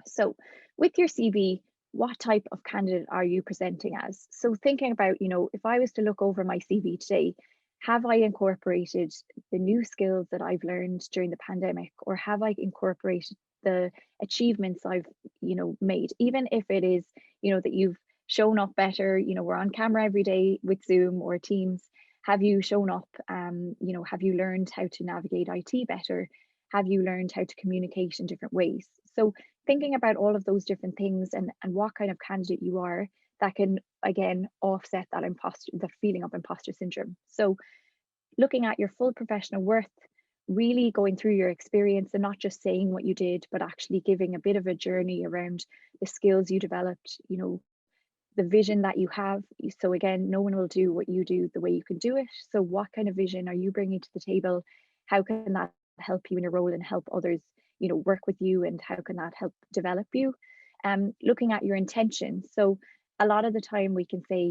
So with your CV, what type of candidate are you presenting as? So thinking about, if I was to look over my CV today, have I incorporated the new skills that I've learned during the pandemic, or have I incorporated the achievements I've, made? Even if it is, that you've shown up better, we're on camera every day with Zoom or Teams. Have you shown up, have you learned how to navigate IT better? Have you learned how to communicate in different ways? So thinking about all of those different things, and what kind of candidate you are, that can again offset the feeling of imposter syndrome. So looking at your full professional worth, really going through your experience, and not just saying what you did, but actually giving a bit of a journey around the skills you developed, the vision that you have. So again, no one will do what you do the way you can do it. So what kind of vision are you bringing to the table? How can that help you in your role and help others, work with you, and how can that help develop you? Looking at your intention. So a lot of the time we can say,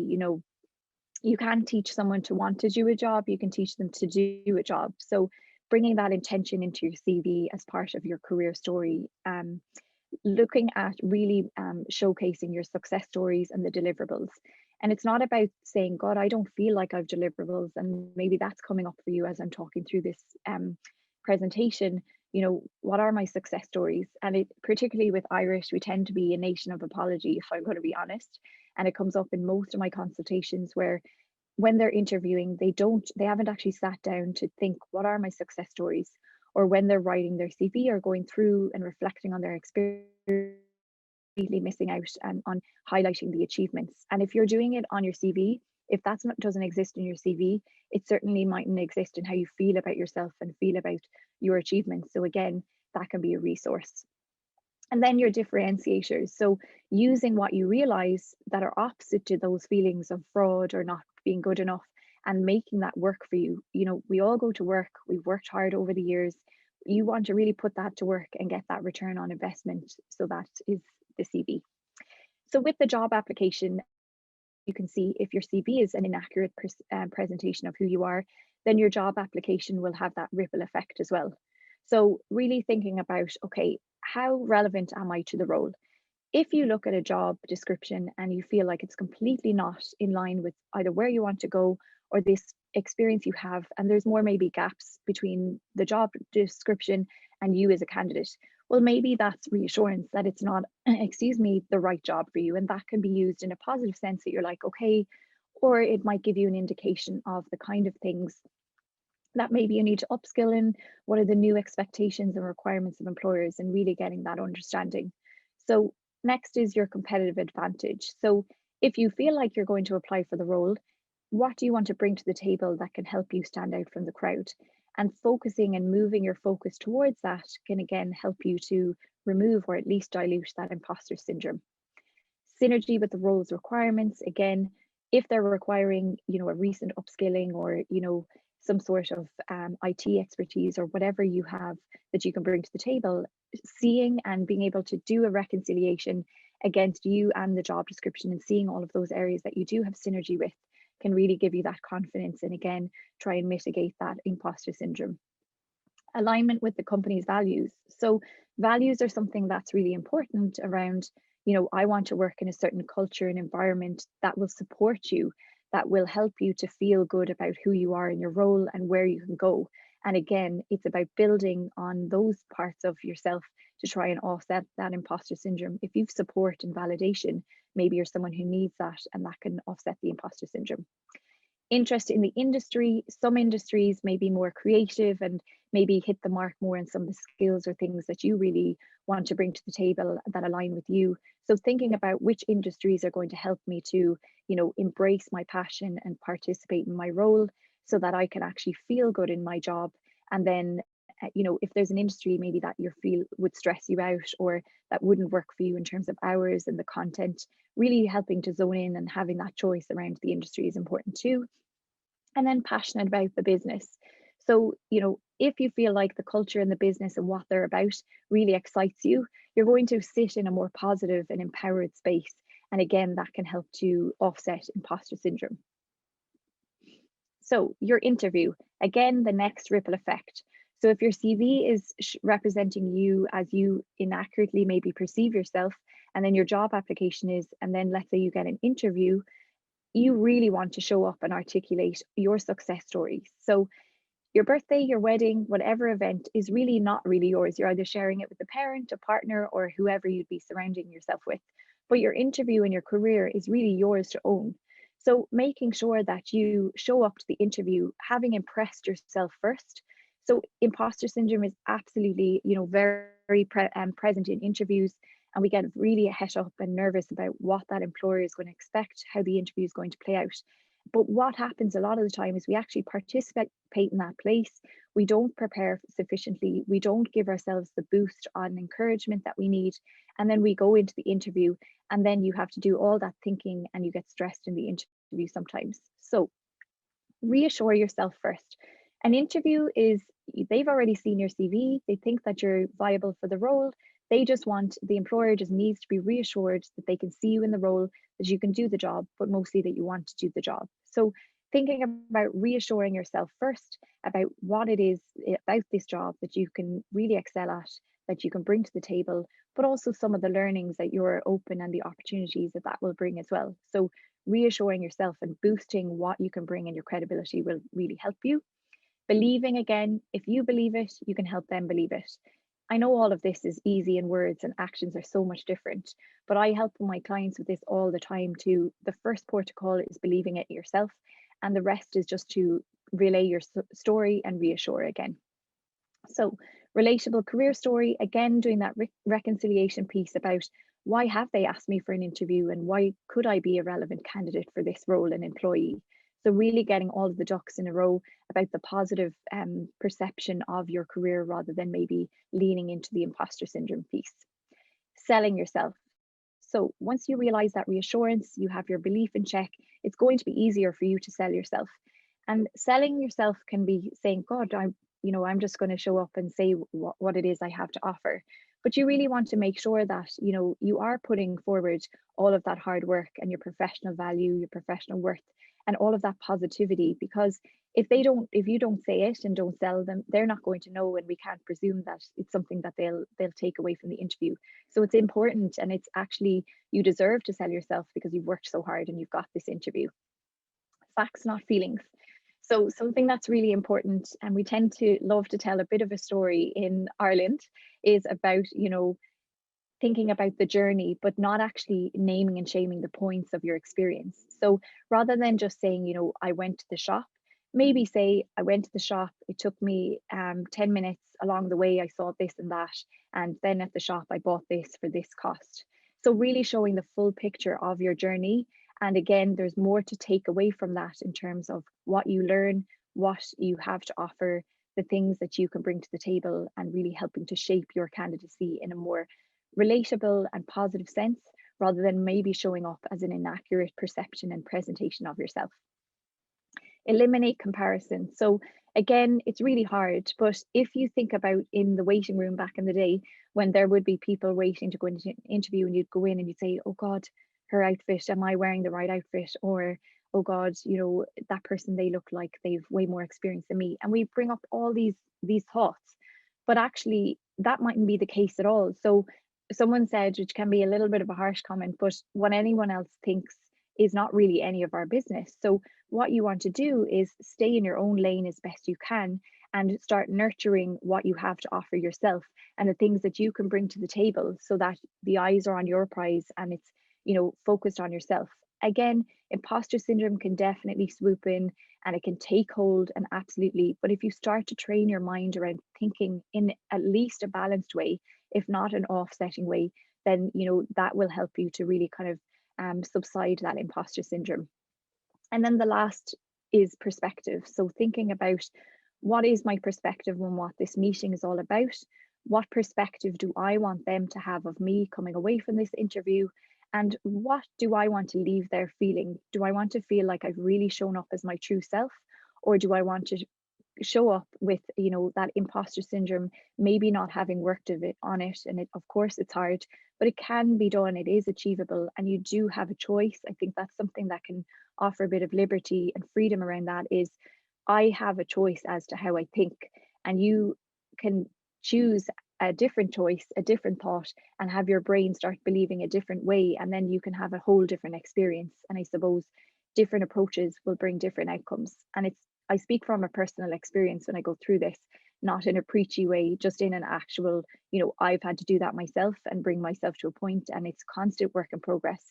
you can't teach someone to want to do a job, you can teach them to do a job. So bringing that intention into your CV as part of your career story, looking at really showcasing your success stories and the deliverables. And it's not about saying, God, I don't feel like I've deliverables. And maybe that's coming up for you as I'm talking through this presentation. What are my success stories? And it, particularly with Irish, we tend to be a nation of apology, if I'm going to be honest. And it comes up in most of my consultations where when they're interviewing, they haven't actually sat down to think, what are my success stories? Or when they're writing their CV or going through and reflecting on their experience, really missing out on highlighting the achievements. And if you're doing it on your CV, if that doesn't exist in your CV, it certainly mightn't exist in how you feel about yourself and feel about your achievements. So again, that can be a resource. And then your differentiators. So using what you realize that are opposite to those feelings of fraud or not being good enough, and making that work for you. We all go to work, we've worked hard over the years. You want to really put that to work and get that return on investment. So that is the CV. So with the job application, you can see if your CV is an inaccurate presentation of who you are, then your job application will have that ripple effect as well. So really thinking about, okay, how relevant am I to the role? If you look at a job description and you feel like it's completely not in line with either where you want to go or this experience you have, and there's more maybe gaps between the job description and you as a candidate, well, maybe that's reassurance that it's not, the right job for you. And that can be used in a positive sense that you're like, okay, or it might give you an indication of the kind of things that maybe you need to upskill in, what are the new expectations and requirements of employers, and really getting that understanding. So next is your competitive advantage. So if you feel like you're going to apply for the role, what do you want to bring to the table that can help you stand out from the crowd? And focusing and moving your focus towards that can again help you to remove or at least dilute that imposter syndrome. Synergy with the role's requirements. Again, if they're requiring, a recent upskilling or, some sort of IT expertise or whatever you have that you can bring to the table, seeing and being able to do a reconciliation against you and the job description and seeing all of those areas that you do have synergy with can really give you that confidence and again, try and mitigate that imposter syndrome. Alignment with the company's values. So values are something that's really important around, I want to work in a certain culture and environment that will support you, that will help you to feel good about who you are in your role and where you can go. And again, it's about building on those parts of yourself to try and offset that imposter syndrome. If you've support and validation, maybe you're someone who needs that, and that can offset the imposter syndrome. Interest in the industry. Some industries may be more creative and maybe hit the mark more in some of the skills or things that you really want to bring to the table that align with you. So thinking about which industries are going to help me to, embrace my passion and participate in my role so that I can actually feel good in my job. And then, if there's an industry maybe that you feel would stress you out or that wouldn't work for you in terms of hours and the content, really helping to zone in and having that choice around the industry is important too. And then passionate about the business. So, if you feel like the culture and the business and what they're about really excites you, you're going to sit in a more positive and empowered space. And again, that can help to offset imposter syndrome. So your interview, again, the next ripple effect. So if your CV is representing you as you inaccurately maybe perceive yourself, and then your job application is, and then let's say you get an interview, you really want to show up and articulate your success stories. So your birthday, your wedding, whatever event is really not really yours. You're either sharing it with a parent, a partner, or whoever you'd be surrounding yourself with. But your interview and your career is really yours to own. So making sure that you show up to the interview having impressed yourself first. So imposter syndrome is absolutely, very present in interviews, and we get really het up and nervous about what that employer is going to expect, how the interview is going to play out. But what happens a lot of the time is we actually participate in that place. We don't prepare sufficiently. We don't give ourselves the boost on encouragement that we need. And then we go into the interview, and then you have to do all that thinking and you get stressed in the interview sometimes. So reassure yourself first. An interview is, they've already seen your CV, they think that you're viable for the role. The employer just needs to be reassured that they can see you in the role, that you can do the job, but mostly that you want to do the job. So thinking about reassuring yourself first about what it is about this job that you can really excel at, that you can bring to the table, but also some of the learnings that you're open and the opportunities that will bring as well. So reassuring yourself and boosting what you can bring and your credibility will really help you. Believing, again, if you believe it, you can help them believe it. I know all of this is easy in words and actions are so much different, but I help my clients with this all the time too. The first port to call is believing it yourself, and the rest is just to relay your story and reassure again. So relatable career story, again, doing that reconciliation piece about why have they asked me for an interview and why could I be a relevant candidate for this role and employee. So really getting all of the ducks in a row about the positive perception of your career rather than maybe leaning into the imposter syndrome piece. Selling yourself. So once you realize that reassurance, you have your belief in check, it's going to be easier for you to sell yourself. And selling yourself can be saying, God, I'm just going to show up and say what it is I have to offer. But you really want to make sure that, you are putting forward all of that hard work and your professional value, your professional worth, and all of that positivity, because if you don't say it and don't sell them, they're not going to know, and we can't presume that it's something that they'll take away from the interview. So it's important, and it's actually, you deserve to sell yourself because you've worked so hard and you've got this interview. Facts, not feelings. So something that's really important, and we tend to love to tell a bit of a story in Ireland, is about, thinking about the journey, but not actually naming and shaming the points of your experience. So rather than just saying, I went to the shop, maybe say, I went to the shop, it took me 10 minutes along the way, I saw this and that, and then at the shop, I bought this for this cost. So really showing the full picture of your journey. And again, there's more to take away from that in terms of what you learn, what you have to offer, the things that you can bring to the table, and really helping to shape your candidacy in a more relatable and positive sense, rather than maybe showing up as an inaccurate perception and presentation of yourself. Eliminate comparison. So again, it's really hard, but if you think about in the waiting room back in the day, when there would be people waiting to go into an interview, and you'd go in and you'd say, oh God, her outfit, am I wearing the right outfit? Or, oh God, that person, they look like they've way more experience than me. And we bring up all these thoughts, but actually that mightn't be the case at all. So someone said, which can be a little bit of a harsh comment, but what anyone else thinks is not really any of our business. So what you want to do is stay in your own lane as best you can and start nurturing what you have to offer yourself and the things that you can bring to the table, so that the eyes are on your prize and it's, focused on yourself. Again, imposter syndrome can definitely swoop in and it can take hold, and absolutely, but if you start to train your mind around thinking in at least a balanced way, if not an offsetting way, then that will help you to really kind of subside that imposter syndrome. And then the last is perspective. So thinking about, what is my perspective on what this meeting is all about? What perspective do I want them to have of me coming away from this interview? And what do I want to leave there feeling? Do I want to feel like I've really shown up as my true self? Or do I want to show up with, that imposter syndrome, maybe not having worked on it? And of course it's hard, but it can be done, it is achievable, and you do have a choice. I think that's something that can offer a bit of liberty and freedom around that, is I have a choice as to how I think, and you can choose a different choice, a different thought, and have your brain start believing a different way, and then you can have a whole different experience. And I suppose different approaches will bring different outcomes. And I speak from a personal experience when I go through this, not in a preachy way, just in an actual, I've had to do that myself and bring myself to a point, and it's constant work in progress.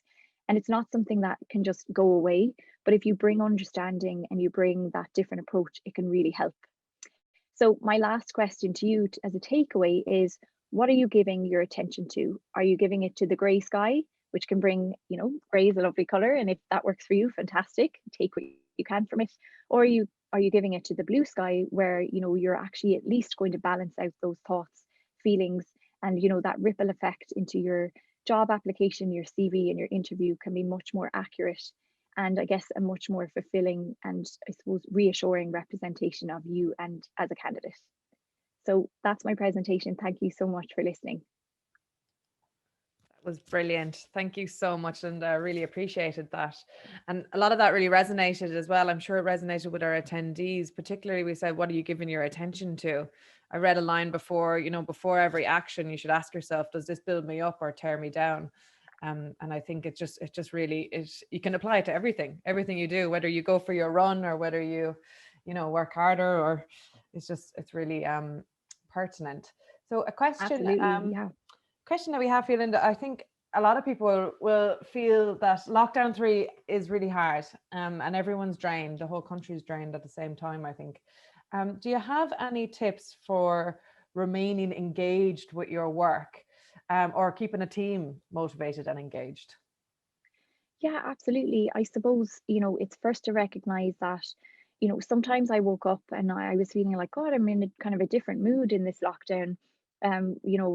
And it's not something that can just go away, but if you bring understanding and you bring that different approach, it can really help. So my last question to you as a takeaway is, what are you giving your attention to? Are you giving it to the grey sky, which can bring, grey is a lovely color, and if that works for you, fantastic, take what you can from it. Or are you giving it to the blue sky, where, you're actually at least going to balance out those thoughts, feelings, and, that ripple effect into your job application, your CV, and your interview can be much more accurate. and I guess a much more fulfilling and, I suppose, reassuring representation of you and as a candidate. So that's my presentation. Thank you so much for listening.
Was brilliant. Thank you so much, Linda. I really appreciated that. And a lot of that really resonated as well. I'm sure it resonated with our attendees. Particularly, we said, what are you giving your attention to? I read a line before, before every action, you should ask yourself, does this build me up or tear me down? And I think it just really is, you can apply it to everything you do, whether you go for your run or whether you work harder, or it's really pertinent. So a question,
Absolutely, yeah.
question that we have for you, Linda. I think a lot of people will feel that lockdown 3 is really hard, and everyone's drained. The whole country's drained at the same time, I think. Do you have any tips for remaining engaged with your work, or keeping a team motivated and engaged?
Yeah, absolutely. I suppose, it's first to recognize that, sometimes I woke up and I was feeling like, God, I'm in a kind of a different mood in this lockdown.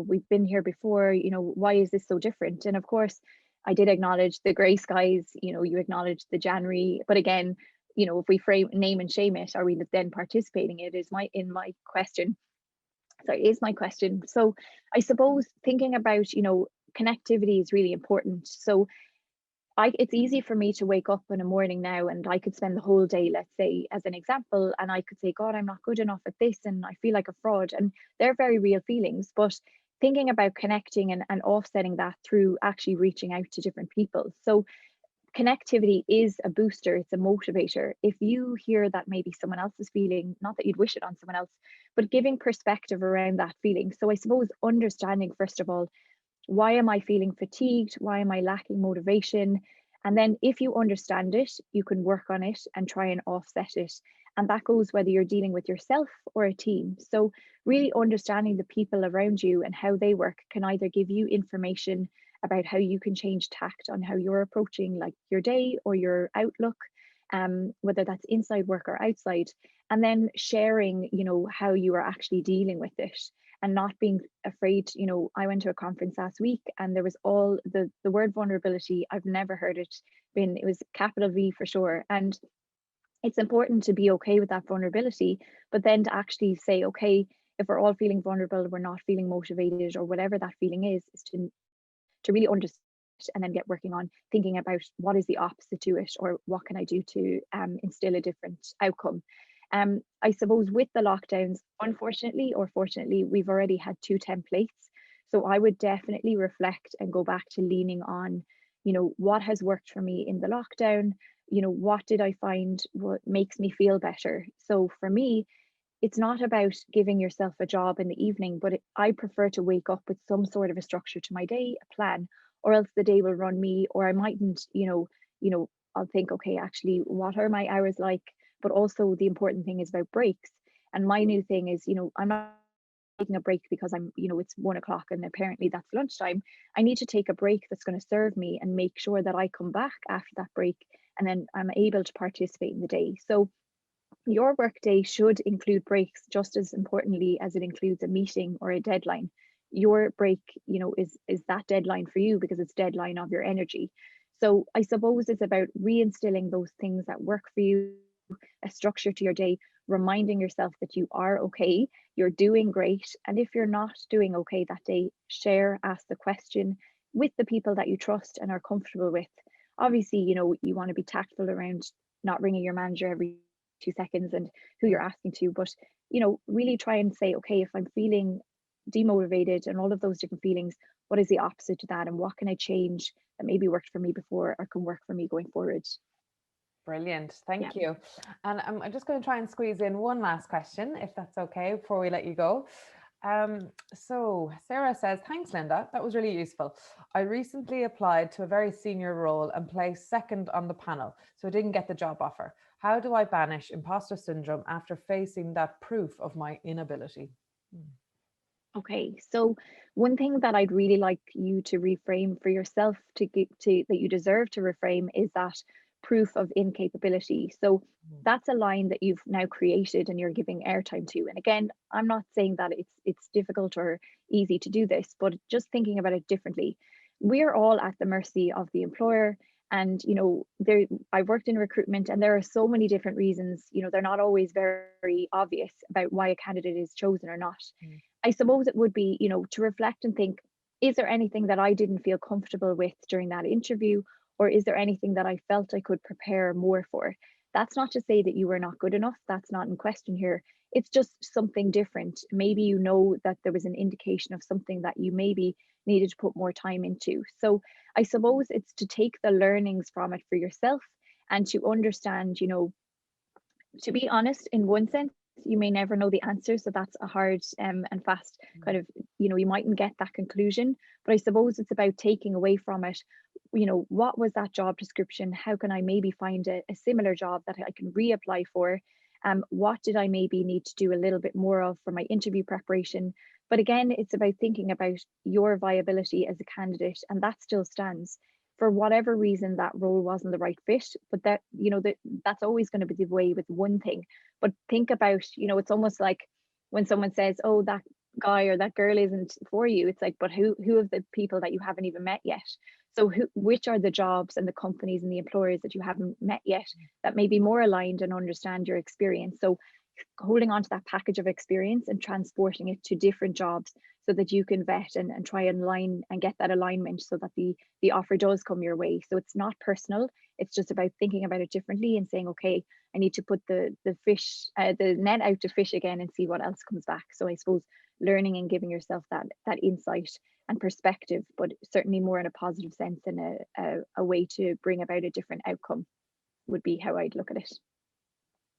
We've been here before, why is this so different? And of course, I did acknowledge the grey skies, you acknowledge the January, but again, if we frame, name and shame it, are we then participating? It is my question. Sorry, is my question. So I suppose thinking about, connectivity is really important. So it's easy for me to wake up in a morning now and I could spend the whole day, let's say, as an example, and I could say, God, I'm not good enough at this and I feel like a fraud. And they're very real feelings. But thinking about connecting and offsetting that through actually reaching out to different people. So connectivity is a booster, it's a motivator. If you hear that maybe someone else is feeling, not that you'd wish it on someone else, but giving perspective around that feeling. So I suppose understanding, first of all, why am I feeling fatigued? Why am I lacking motivation? And then if you understand it, you can work on it and try and offset it. And that goes whether you're dealing with yourself or a team. So really understanding the people around you and how they work can either give you information about how you can change tact on how you're approaching like your day or your outlook, whether that's inside work or outside, and then sharing, how you are actually dealing with it and not being afraid. I went to a conference last week and there was all the word vulnerability. I've never heard it was capital V for sure. And it's important to be okay with that vulnerability, but then to actually say, okay, if we're all feeling vulnerable, we're not feeling motivated or whatever that feeling is to really understand and then get working on thinking about what is the opposite to it or what can I do to instill a different outcome. I suppose with the lockdowns, unfortunately or fortunately, we've already had 2 templates. So I would definitely reflect and go back to leaning on, what has worked for me in the lockdown, what did I find what makes me feel better. So for me, it's not about giving yourself a job in the evening, but I prefer to wake up with some sort of a structure to my day, a plan, or else the day will run me, or I mightn't, I'll think, okay, actually, what are my hours like? But also the important thing is about breaks. And my new thing is, I'm not taking a break because it's 1 o'clock and apparently that's lunchtime. I need to take a break that's going to serve me and make sure that I come back after that break and then I'm able to participate in the day. So your workday should include breaks just as importantly as it includes a meeting or a deadline. Your break, is that deadline for you because it's deadline of your energy. So I suppose it's about reinstilling those things that work for you, a structure to your day, reminding yourself that you are okay, you're doing great. And if you're not doing okay that day, ask the question with the people that you trust and are comfortable with. Obviously, you want to be tactful around not ringing your manager every 2 seconds and who you're asking to, but really try and say, okay, if I'm feeling demotivated and all of those different feelings, what is the opposite to that and what can I change that maybe worked for me before or can work for me going forward.
Brilliant. Thank you. And I'm just going to try and squeeze in one last question, if that's okay, before we let you go. So Sarah says, thanks, Linda. That was really useful. I recently applied to a very senior role and placed second on the panel, so I didn't get the job offer. How do I banish imposter syndrome after facing that proof of my inability?
Okay, so one thing that I'd really like you to reframe for yourself that you deserve to reframe is that proof of incapability. So that's a line that you've now created and you're giving airtime to. And again, I'm not saying that it's difficult or easy to do this, but just thinking about it differently. We're all at the mercy of the employer, And, I've worked in recruitment, and there are so many different reasons, they're not always very obvious about why a candidate is chosen or not. I suppose it would be, to reflect and think, is there anything that I didn't feel comfortable with during that interview? Or is there anything that I felt I could prepare more for? That's not to say that you were not good enough. That's not in question here. It's just something different. Maybe that there was an indication of something that you maybe needed to put more time into. So I suppose it's to take the learnings from it for yourself and to understand, to be honest, in one sense, you may never know the answer. So that's a hard and fast kind of, you mightn't get that conclusion. But I suppose it's about taking away from it, what was that job description? How can I maybe find a similar job that I can reapply for? What did I maybe need to do a little bit more of for my interview preparation? But again, it's about thinking about your viability as a candidate, and that still stands. For whatever reason, that role wasn't the right fit, but that's always going to be the way with one thing. But think about, it's almost like when someone says, oh, that guy or that girl isn't for you, it's like, but who of the people that you haven't even met yet? So which are the jobs and the companies and the employers that you haven't met yet that may be more aligned and understand your experience? So holding on to that package of experience and transporting it to different jobs so that you can vet and try and align and get that alignment so that the offer does come your way. So it's not personal. It's just about thinking about it differently and saying, okay, I need to put the net out to fish again and see what else comes back. So I suppose learning and giving yourself that insight and perspective, but certainly more in a positive sense and a way to bring about a different outcome would be how I'd look at it.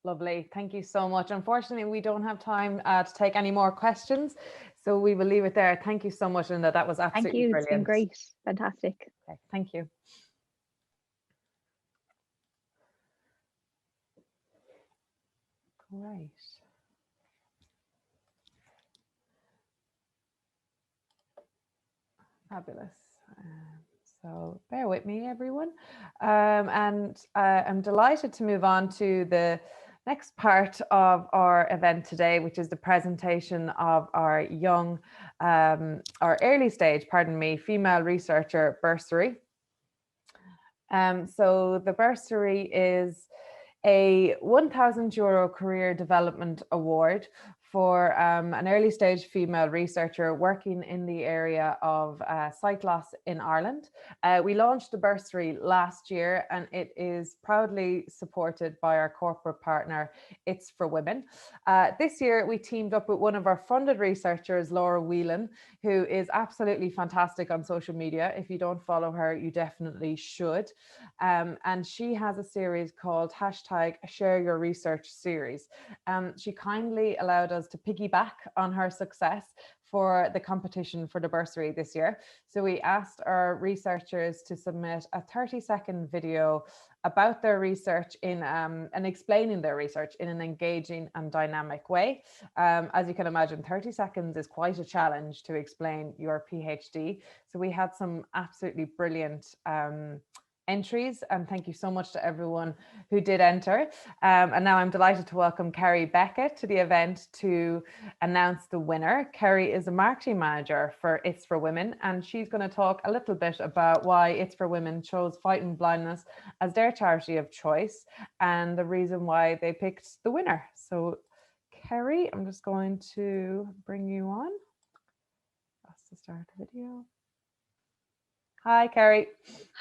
Lovely. Thank you so much. Unfortunately, we don't have time to take any more questions, so we will leave it there. Thank you so much, Linda. That was absolutely brilliant.
It's been great. Fantastic.
Okay, thank you. Great. Fabulous. So bear with me, everyone. And I'm delighted to move on to the next part of our event today, which is the presentation of our early stage, female researcher, Bursary. So the Bursary is a €1,000 career development award for an early stage female researcher working in the area of sight loss in Ireland. We launched the Bursary last year, and it is proudly supported by our corporate partner, It's for Women. This year, we teamed up with one of our funded researchers, Laura Whelan, who is absolutely fantastic on social media. If you don't follow her, you definitely should. And she has a series called #ShareYourResearch series. She kindly allowed us to piggyback on her success for the competition for the Bursary this year. So we asked our researchers to submit a 30-second video about their research and explaining their research in an engaging and dynamic way. As you can imagine, 30 seconds is quite a challenge to explain your PhD. So we had some absolutely brilliant entries, and thank you so much to everyone who did enter. And now I'm delighted to welcome Kerry Beckett to the event to announce the winner. Kerry is a marketing manager for It's for Women, and she's going to talk a little bit about why It's for Women chose Fighting Blindness as their charity of choice and the reason why they picked the winner. So Kerry, I'm just going to bring you on. That's to start the video. Hi, Kerry.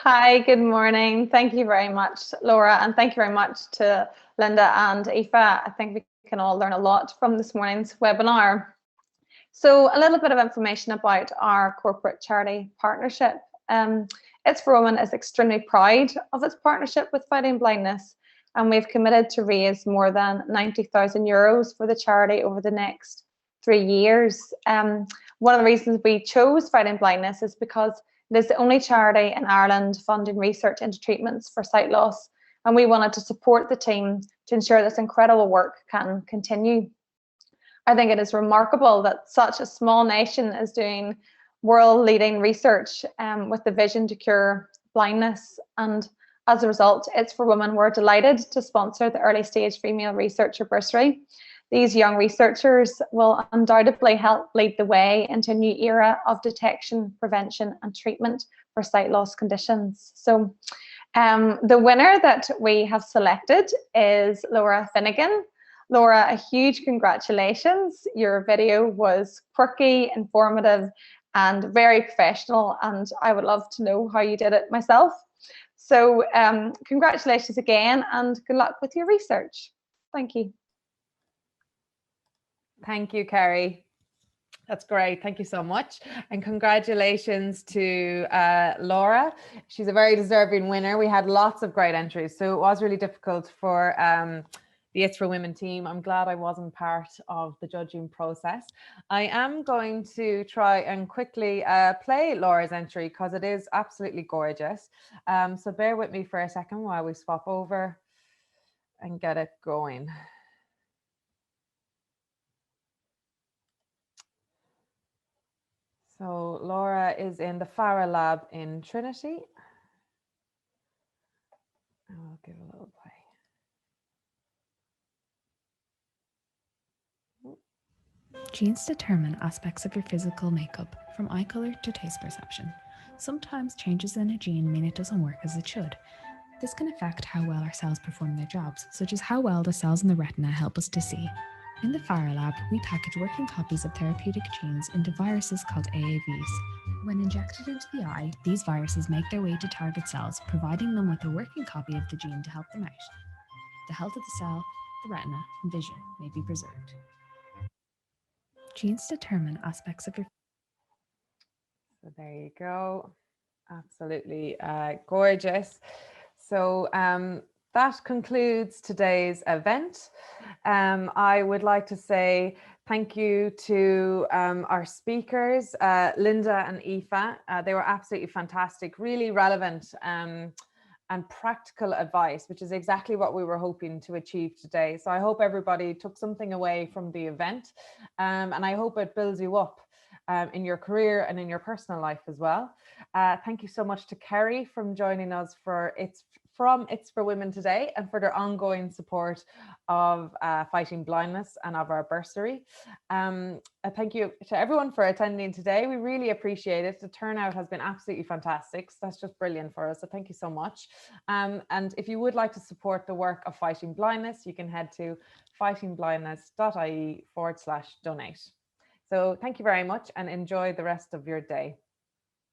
Hi, good morning. Thank you very much, Laura, and thank you very much to Linda and Aoife. I think we can all learn a lot from this morning's webinar. So a little bit of information about our corporate charity partnership. It's for Women is extremely proud of its partnership with Fighting Blindness, and we've committed to raise more than €90,000 for the charity over the next 3 years. One of the reasons we chose Fighting Blindness is because it is the only charity in Ireland funding research into treatments for sight loss, and we wanted to support the team to ensure this incredible work can continue. I think it is remarkable that such a small nation is doing world-leading research with the vision to cure blindness, and as a result, It's for Women were delighted to sponsor the early stage female researcher Bursary. These young researchers will undoubtedly help lead the way into a new era of detection, prevention and treatment for sight loss conditions. So The winner that we have selected is Laura Finnegan. Laura, a huge congratulations. Your video was quirky, informative, and very professional, and I would love to know how you did it myself. So congratulations again, and good luck with your research. Thank you.
Thank you, Kerry. That's great. Thank you so much. And congratulations to Laura. She's a very deserving winner. We had lots of great entries, so it was really difficult for the It's for Women team. I'm glad I wasn't part of the judging process. I am going to try and quickly play Laura's entry because it is absolutely gorgeous. So bear with me for a second while we swap over and get it going. So Laura is in the Farah lab in Trinity. I'll give a little play.
Genes determine aspects of your physical makeup, from eye color to taste perception. Sometimes changes in a gene mean it doesn't work as it should. This can affect how well our cells perform their jobs, such as how well the cells in the retina help us to see. In the Farah lab, we package working copies of therapeutic genes into viruses called AAVs. When injected into the eye, these viruses make their way to target cells, providing them with a working copy of the gene to help them out. The health of the cell, the retina, and vision may be preserved. Genes determine aspects of your...
So there you go. Absolutely gorgeous. So that concludes today's event. I would like to say thank you to our speakers, Linda and Aoife. They were absolutely fantastic, really relevant and practical advice, which is exactly what we were hoping to achieve today. So I hope everybody took something away from the event, and I hope it builds you up in your career and in your personal life as well. Thank you so much to Kerry for joining us for It's for Women today, and for their ongoing support of fighting blindness and of our bursary. Thank you to everyone for attending today. We really appreciate it. The turnout has been absolutely fantastic. So that's just brilliant for us. So thank you so much. And if you would like to support the work of Fighting Blindness, you can head to fightingblindness.ie/donate. So thank you very much and enjoy the rest of your day.